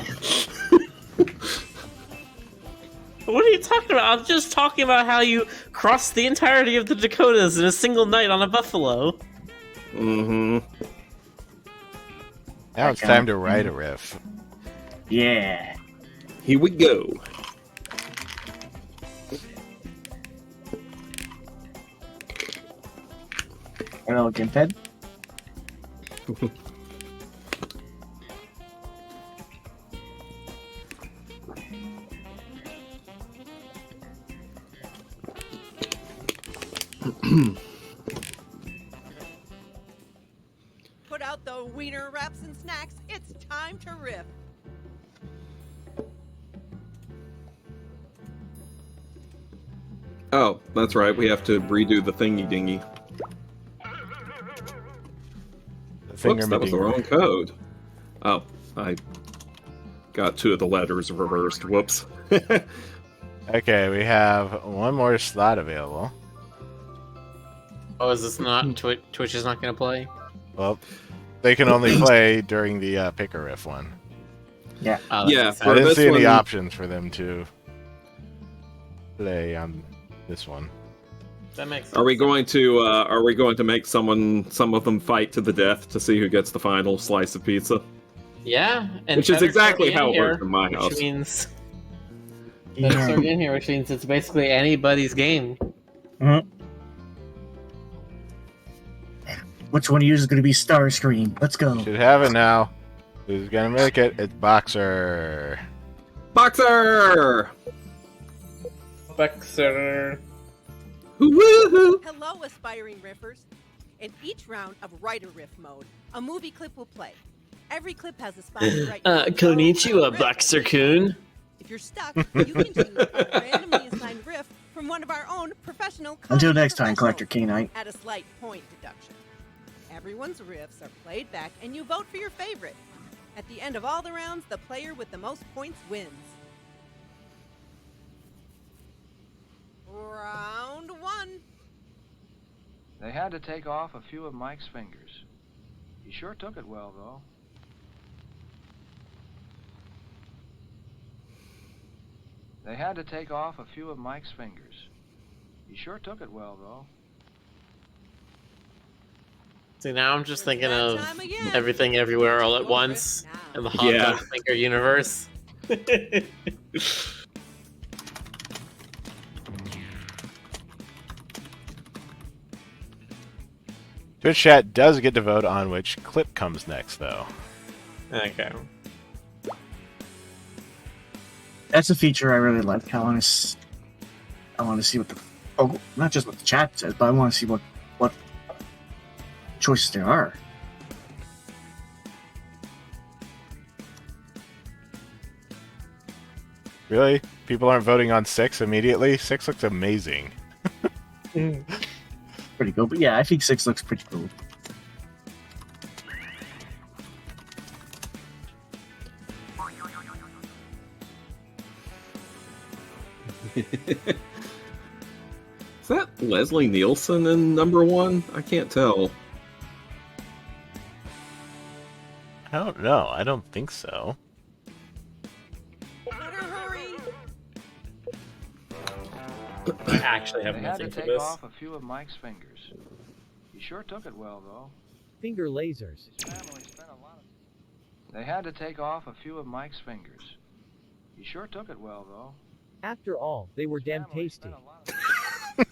What are you talking about? I'm just talking about how you cross the entirety of the Dakotas in a single night on a buffalo. Mm-hmm. Now it's time to write a riff. Yeah. Here we go. Hello, Gimphead. Put out the wiener wraps and snacks. It's time to riff. Oh, that's right. We have to redo the thingy dingy. Whoops, that was the wrong code. Oh, I got two of the letters reversed. Whoops. Okay, we have one more slot available. Oh, is this not Twitch is not going to play? Well, they can only play during the pick a riff one. Yeah. Yeah. I didn't see any options for them to play on this one. That makes sense. Are we going to make some of them fight to the death to see who gets the final slice of pizza? Yeah, and Which is Federick's exactly already how it in works in my here, house. Which means Federick's already in here, which means it's basically anybody's game. Mm-hmm. Which one of you is going to be Starscream? Let's go. Should have it now. Who's gonna make it? It's Boxer. Boxer! Boxer. Hello, aspiring riffers. In each round of Writer Riff mode, a movie clip will play. Every clip has a spot to write. Konnichiwa, Boxer-kun. If you're stuck, you can choose a randomly assigned riff from one of our own professional. Until next time, Collector K-Knight. At a slight point deduction. Everyone's riffs are played back, and you vote for your favorite. At the end of all the rounds, the player with the most points wins. Round one. They had to take off a few of Mike's fingers. He sure took it well, though. They had to take off a few of Mike's fingers. He sure took it well, though. See, now I'm just thinking of Everything Everywhere All at Once and the Hot Dog Finger universe. Twitch chat does get to vote on which clip comes next, though. Okay. That's a feature I really like. I want to see what not just what the chat says, but I want to see what choices there are. Really? People aren't voting on 6 immediately? 6 looks amazing. Pretty cool, but yeah, I think 6 looks pretty cool. Is that Leslie Nielsen in #1? I can't tell. I don't know. I don't think so. I actually have They had to nothing for take this. off a few of Mike's fingers. He sure took it well, though. Finger lasers. They had to take off a few of Mike's fingers. He sure took it well, though. After all, they were damn tasty.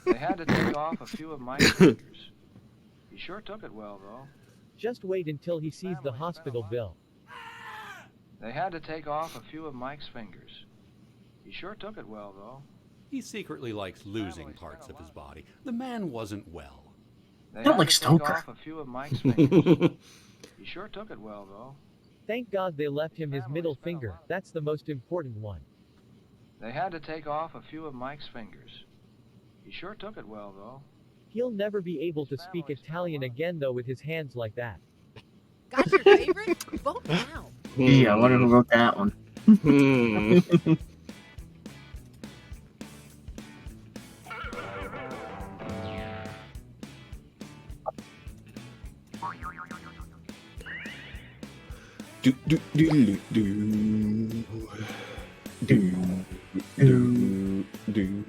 They had to take off a few of Mike's fingers. He sure took it well, though. Just wait until he sees the hospital bill. They had to take off a few of Mike's fingers. He sure took it well, though. He secretly likes losing parts of his body. The man wasn't well. They Not had like to take Stoker. off a few of Mike's fingers. He sure took it well, though. Thank God they left him his middle finger. That's the most important one. They had to take off a few of Mike's fingers. He sure took it well, though. He'll never be able to speak Italian again though with his hands like that. Got your favorite? Vote now. Yeah, I wonder who wrote that one. Do do do do do do do.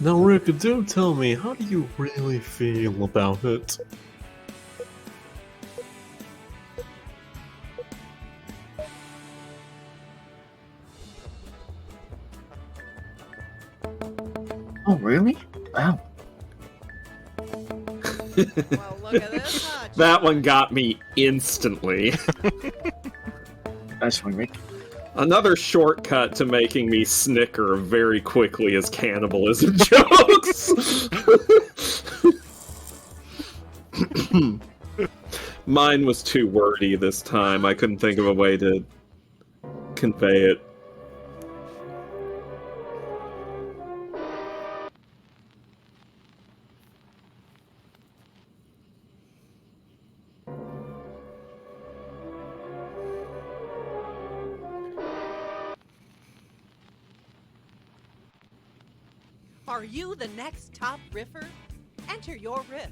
Now, Rick, do tell me, how do you really feel about it? Oh, really? Wow. Well, look at this, huh? That one got me instantly. Nice one, Rick. Another shortcut to making me snicker very quickly is cannibalism jokes. Mine was too wordy this time. I couldn't think of a way to convey it. Are you the next top riffer? Enter your riff.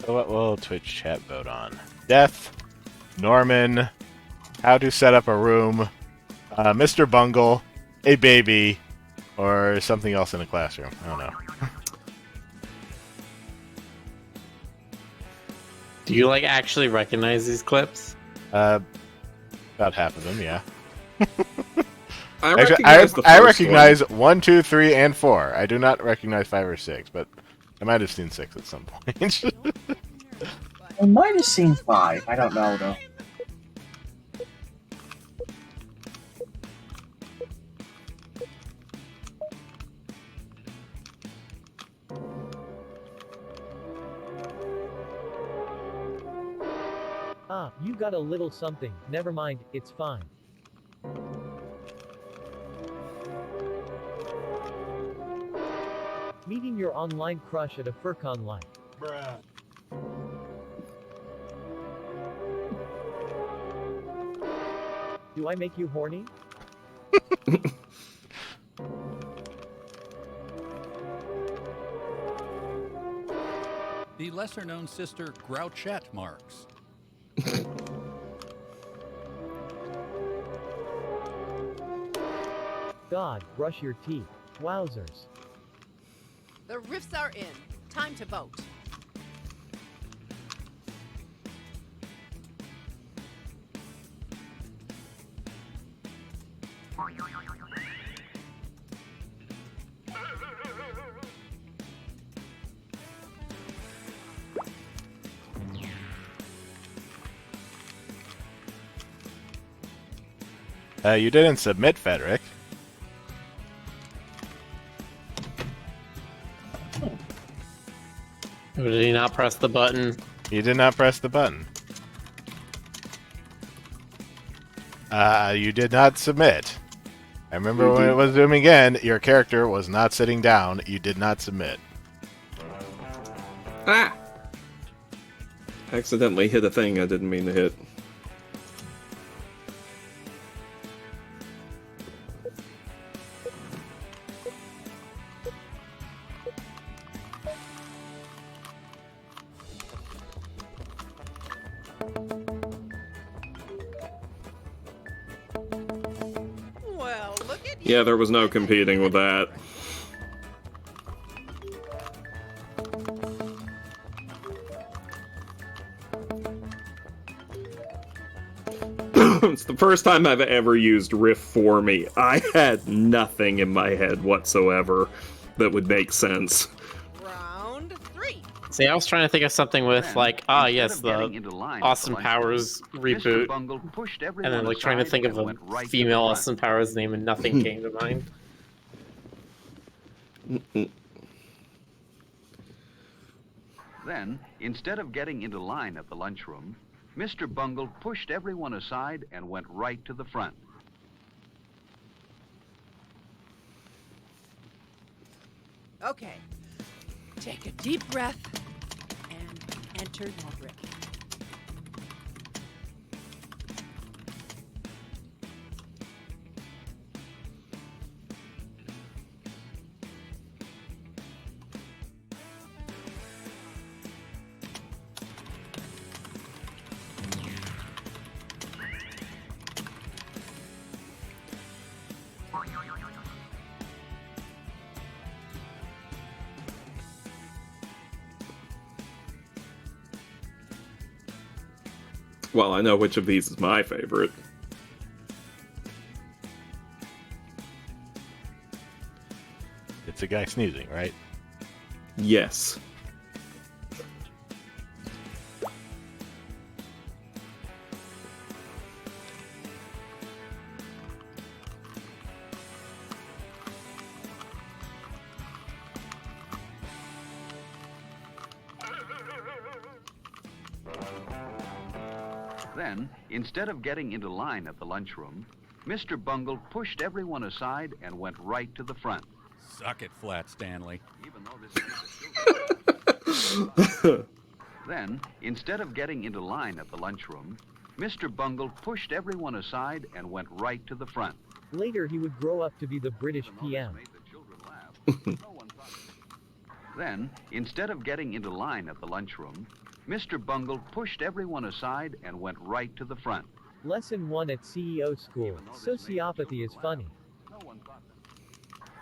So what will Twitch chat vote on? Death, Norman, how to set up a room, Mr. Bungle, a baby, or something else in a classroom. I don't know. Do you, like, actually recognize these clips? About half of them, yeah. I Actually, recognize the I first recognize 1, 2, 3, and 4. I do not recognize 5 or 6, but I might have seen 6 at some point. I might have seen 5. I don't know, though. Ah, you got a little something. Never mind, it's fine. Meeting your online crush at a FurCon like. Bruh. Do I make you horny? The lesser-known sister Grouchette Marks. God, brush your teeth. Wowzers. The riffs are in. Time to vote. You didn't submit, Frederick. Did he not press the button? You did not press the button. You did not submit. I remember when it was zooming again, your character was not sitting down. You did not submit. Ah! Accidentally hit a thing I didn't mean to hit. Well, look at Yeah, there was no competing with that. It's the first time I've ever used Riff for me. I had nothing in my head whatsoever that would make sense. round 3. See, I was trying to think of something with, like, yes, the Austin lunch Powers Mr. reboot. Bungle pushed And everyone then, like, trying to aside think of and a went right to female the Austin Powers name, and nothing came to mind. Then, instead of getting into line at the lunchroom, Mr. Bungle pushed everyone aside and went right to the front. Okay. Take a deep breath and enter your riff. Well, I know which of these is my favorite. It's a guy sneezing, right? Yes. Then, instead of getting into line at the lunchroom, Mr. Bungle pushed everyone aside and went right to the front. Suck it, Flat Stanley. Even though this Then, instead of getting into line at the lunchroom, Mr. Bungle pushed everyone aside and went right to the front. Later he would grow up to be the British PM. Then, instead of getting into line at the lunchroom, Mr. Bungle pushed everyone aside and went right to the front. Lesson 1 at CEO school. Sociopathy is funny.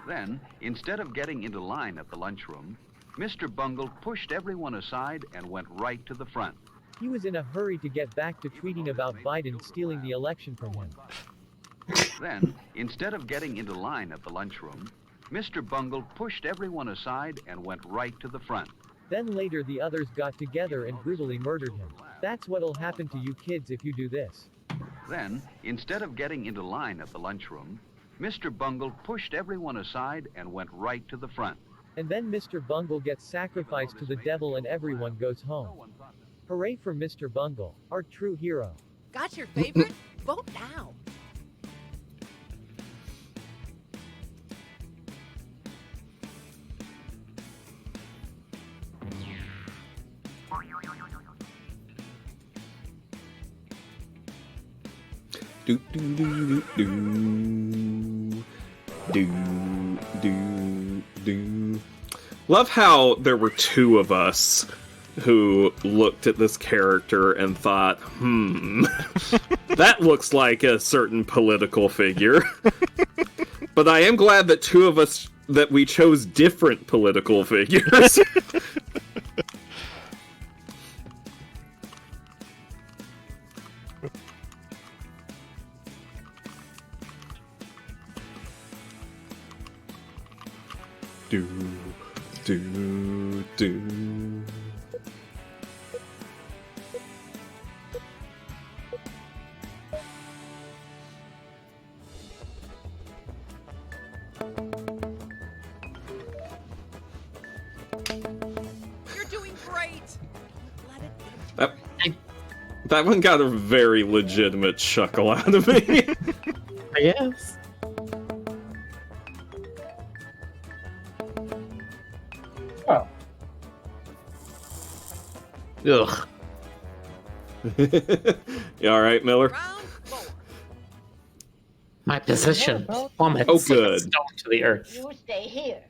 Then, instead of getting into line at the lunchroom, Mr. Bungle pushed everyone aside and went right to the front. He was in a hurry to get back to tweeting about Biden stealing the election from him. Then, instead of getting into line at the lunchroom, Mr. Bungle pushed everyone aside and went right to the front. Then later the others got together and brutally murdered him. That's what'll happen to you kids if you do this. Then, instead of getting into line at the lunchroom, Mr. Bungle pushed everyone aside and went right to the front. And then Mr. Bungle gets sacrificed to the devil and everyone goes home. Hooray for Mr. Bungle, our true hero. Got your favorite? Vote now. Do do do do do do do. Love how there were two of us who looked at this character and thought, that looks like a certain political figure. But I am glad that two of us, that we chose different political figures. do, do, do. You're doing great. That one got a very legitimate chuckle out of me. I guess. Oh. Ugh. You alright, Miller? My position plummets Oh, good. stone to the earth. You stay here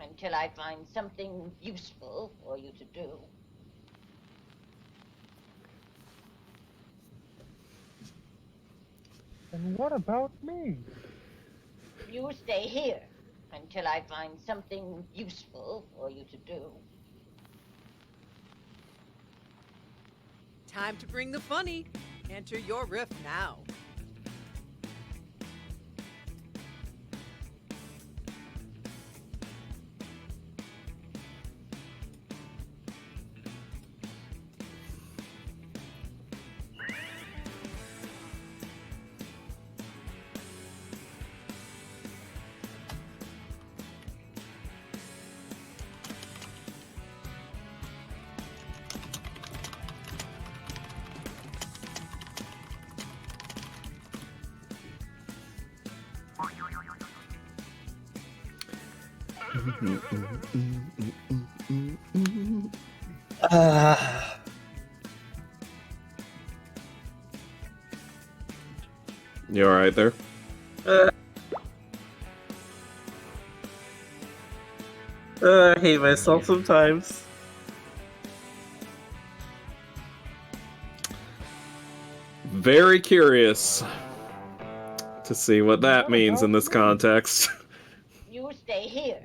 until I find something useful for you to do. And what about me? You stay here until I find something useful for you to do. Time to bring the funny. Enter your riff now. You alright there? I hate myself sometimes. Very curious to see what that means in this context. You stay here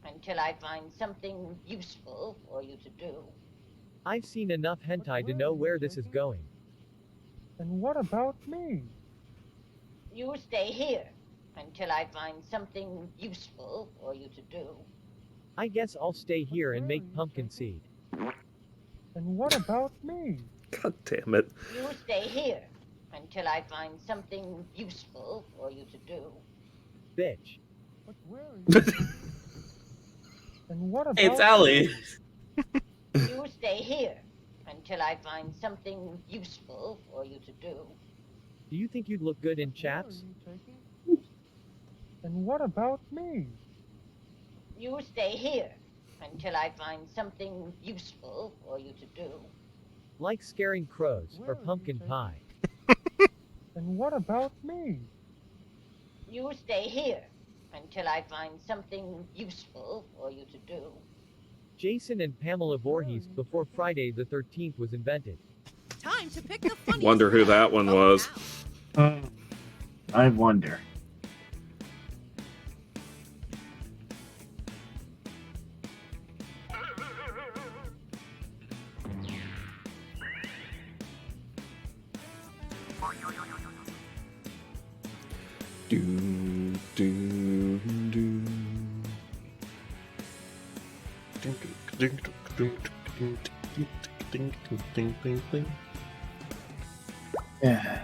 until I find something useful for you to do. I've seen enough hentai to know where this is going. And what about me? You stay here until I find something useful for you to do. I guess I'll stay here and make pumpkin seed. And what about me? God damn it. You stay here until I find something useful for you to do. Bitch. But where are you? And what about It's Allie. You stay here until I find something useful for you to do. Do you think you'd look good in chaps? And what about me? You stay here until I find something useful for you to do. Like scaring crows or pumpkin pie. And what about me? You stay here until I find something useful for you to do. Jason and Pamela Voorhees before Friday the 13th was invented. Time to pick the funniest. Wonder who that one was. I wonder. Do, do, do. Yeah.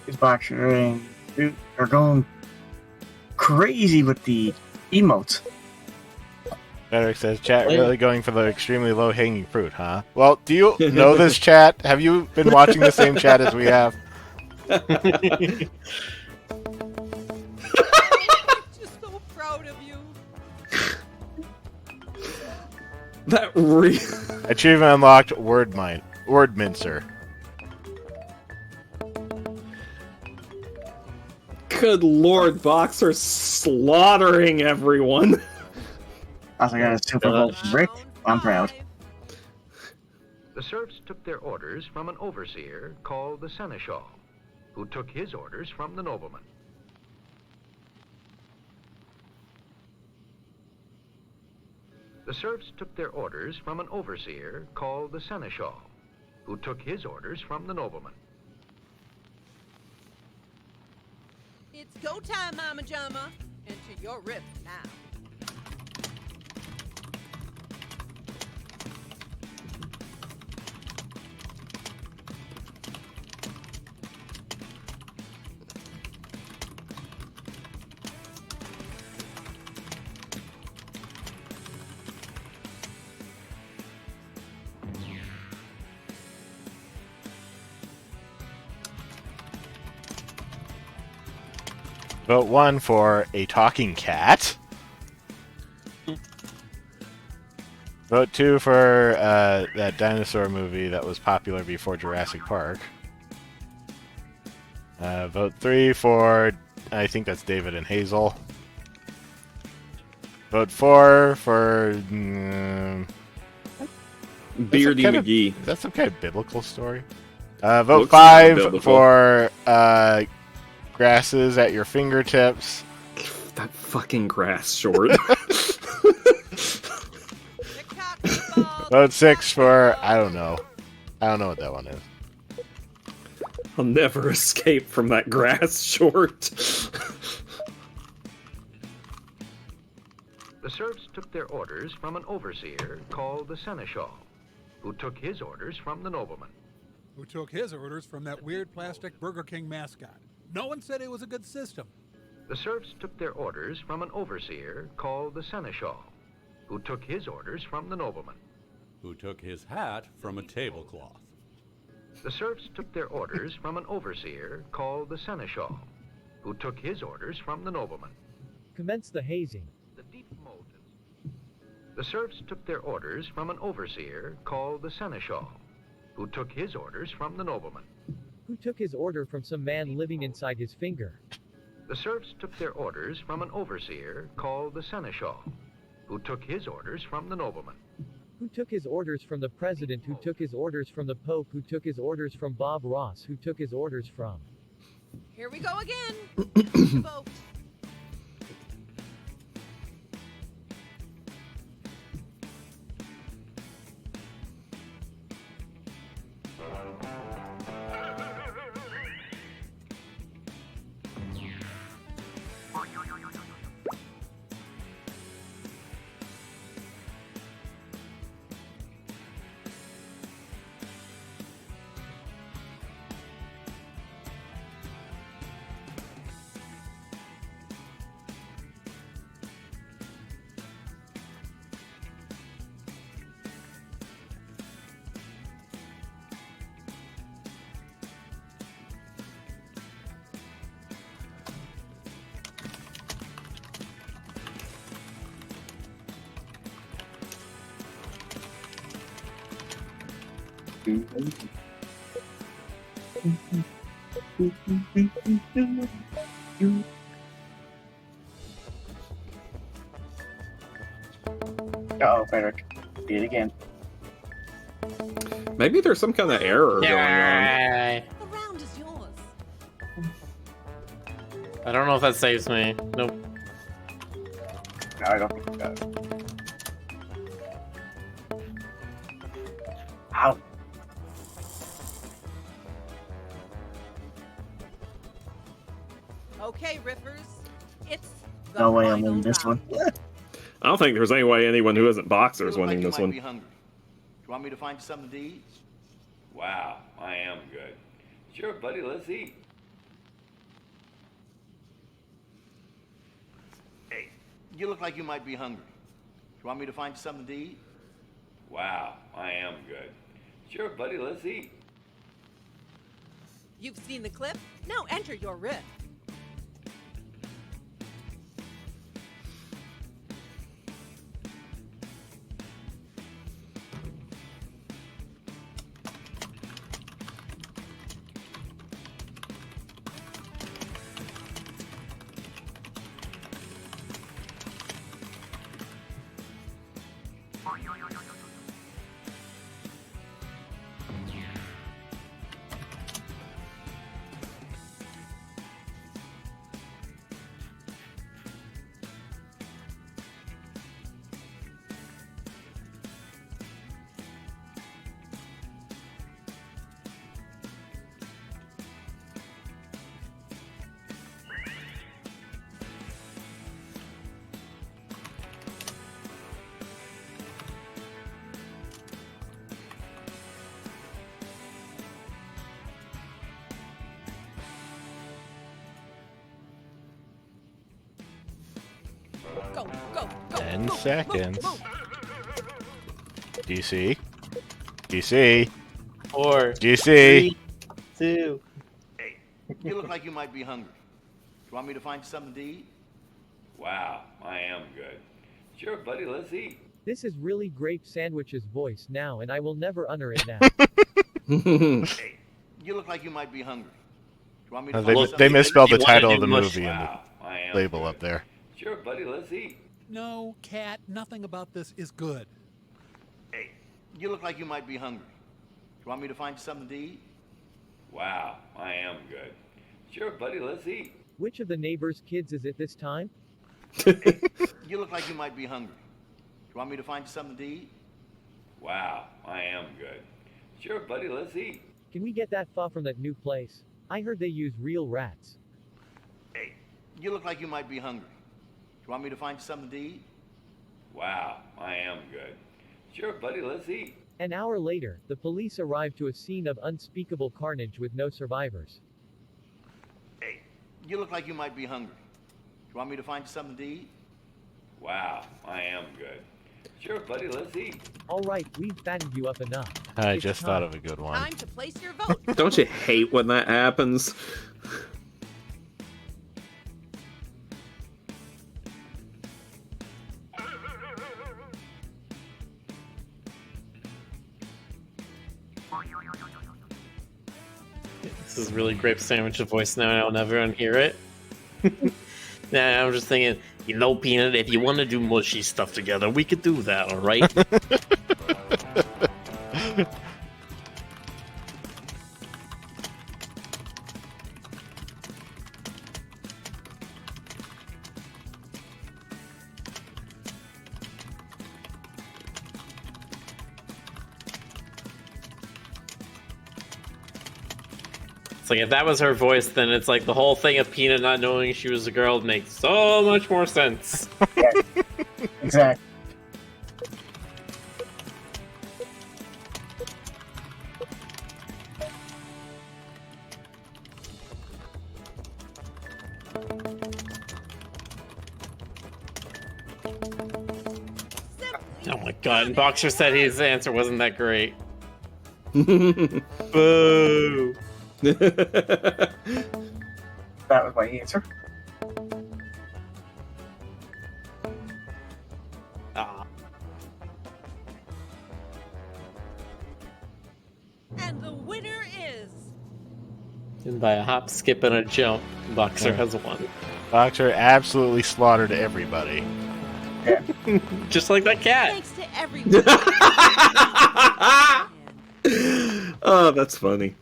These boxers are going crazy with the emotes. Eric says, chat really going for the extremely low-hanging fruit, huh? Well, do you know this chat? Have you been watching the same chat as we have? Just so proud of you. That Achievement unlocked, word mincer. Good lord, Boxer slaughtering everyone. Also got a super vote from Rick. I'm proud. The serfs took their orders from an overseer called the seneschal, who took his orders from the nobleman. The serfs took their orders from an overseer called the seneschal, who took his orders from the nobleman. It's go time, Mama Jama. Enter your riff now. Vote 1 for a talking cat. Vote 2 for that dinosaur movie that was popular before Jurassic Park. Vote 3 for, I think that's David and Hazel. Vote 4 for... Beardy McGee. That's some kind of biblical story. Vote 5 for grasses at your fingertips. That fucking grass short. Vote 6 for, I don't know. I don't know what that one is. I'll never escape from that grass short. The serfs took their orders from an overseer called the seneschal, who took his orders from the nobleman. Who took his orders from that weird plastic Burger King mascot. No one said it was a good system. The serfs took their orders from an overseer called the seneschal, who took his orders from the nobleman. Who took his hat from a tablecloth. The serfs took their orders from an overseer called the seneschal, who took his orders from the nobleman. Commence the hazing. The serfs took their orders from an overseer called the seneschal, who took his orders from the nobleman. Who took his order from some man living inside his finger. The serfs took their orders from an overseer called the seneschal, who took his orders from the nobleman. Who took his orders from the president, who took his orders from the pope, who took his orders from Bob Ross, who took his orders from... Here we go again. Vote. Uh-oh, Frederick. Do it again. Maybe there's some kind of error going on. The round is yours. I don't know if that saves me. Nope. No, I don't think it does. Ow. Okay, Riffers. It's the No way I'm final winning this round. one. I don't think there's any way anyone who isn't Boxer is winning this one. Be hungry. Do you want me to find you something to eat? Wow, I am good. Sure, buddy, let's eat. Hey, you look like you might be hungry. You want me to find you something to eat? Wow, I am good. Sure, buddy, let's eat. You've seen the clip? Now enter your riff. Go, go, go. 10 move, seconds. move, move. DC. DC. 4, DC. 3, 2. Hey, you look like you might be hungry. You want me to find you something to eat? Wow, I am good. Sure, buddy, let's eat. This is really Grape Sandwich's voice now, and I will never utter it now. Hey, you look like you might be hungry. You want me to find you They something to eat? misspelled the you wanna title do of the mush. movie in Wow, I the am label good. up there. Sure, buddy, let's eat. No, Cat, nothing about this is good. Hey, you look like you might be hungry. You want me to find you something to eat? Wow, I am good. Sure, buddy, let's eat. Which of the neighbor's kids is it this time? You look like you might be hungry. You want me to find you something to eat? Wow, I am good. Sure, buddy, let's eat. Can we get that pho from that new place? I heard they use real rats. Hey, you look like you might be hungry. You want me to find you something to eat? Wow, I am good. Sure, buddy, let's eat. An hour later, the police arrived to a scene of unspeakable carnage with no survivors. Hey, you look like you might be hungry. You want me to find you something to eat? Wow, I am good. Sure, buddy, let's eat. Alright, we've fattened you up enough. I It's just time. thought of a good one. Time to place your vote. Don't you hate when that happens? This is really Grape Sandwich's voice now, and I'll never unhear it. Nah, I'm just thinking, you know, Peanut, if you want to do mushy stuff together, we could do that, alright? It's like, if that was her voice, then it's like the whole thing of Peanut not knowing she was a girl makes so much more sense. Yeah, exactly. Oh my god, and Boxer said his answer wasn't that great. Boo! That was my answer. Ah. And the winner is... And by a hop, skip, and a jump, Boxer Yeah. has won. Boxer absolutely slaughtered everybody. Just like that cat. Thanks to everyone. Oh, that's funny.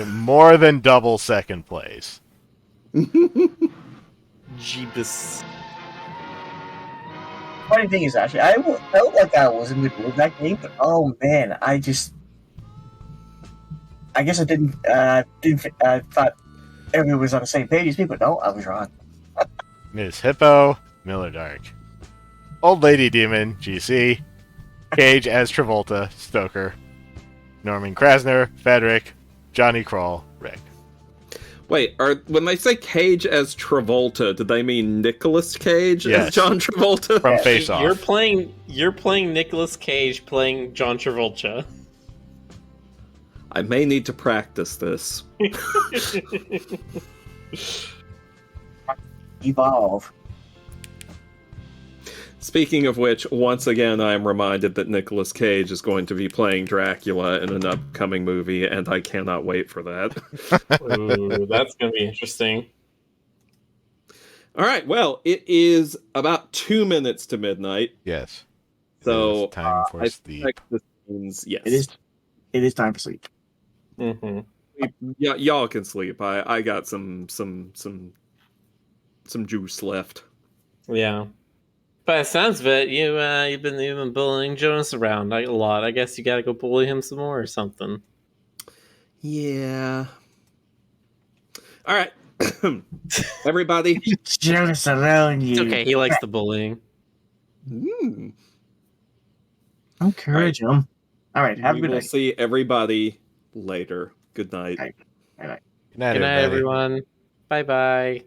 More than double second place. Jeebus. Funny thing is, actually, I felt like I was in the mood that game, but oh man, I guess I didn't thought everyone was on the same page as me, but no, I was wrong. Ms. Hippo, Miller Dark. Old Lady Demon, GC. Cage as Travolta, Stoker. Norman Krasner, Frederick. Johnny Kroll, Rick. Wait, when they say Cage as Travolta, do they mean Nicolas Cage Yes. as John Travolta? From Face Off. You're playing Nicolas Cage playing John Travolta. I may need to practice this. Evolve. Speaking of which, once again, I am reminded that Nicolas Cage is going to be playing Dracula in an upcoming movie, and I cannot wait for that. Ooh, that's going to be interesting. All right, well, it is about 2 minutes to midnight. Yes. So time for I sleep. suspect this means yes. It is time for sleep. Mm-hmm. Yeah, y'all can sleep. I got some juice left. Yeah. By the sounds of it, you've been bullying Jonas around a lot. I guess you got to go bully him some more or something. Yeah. All right, everybody. Jonas alone, you. It's okay. He likes the bullying. Encourage him. All right, have a We good will night. see everybody later. Good night. Bye-bye. Good night, Good night, everybody. everyone. Bye-bye.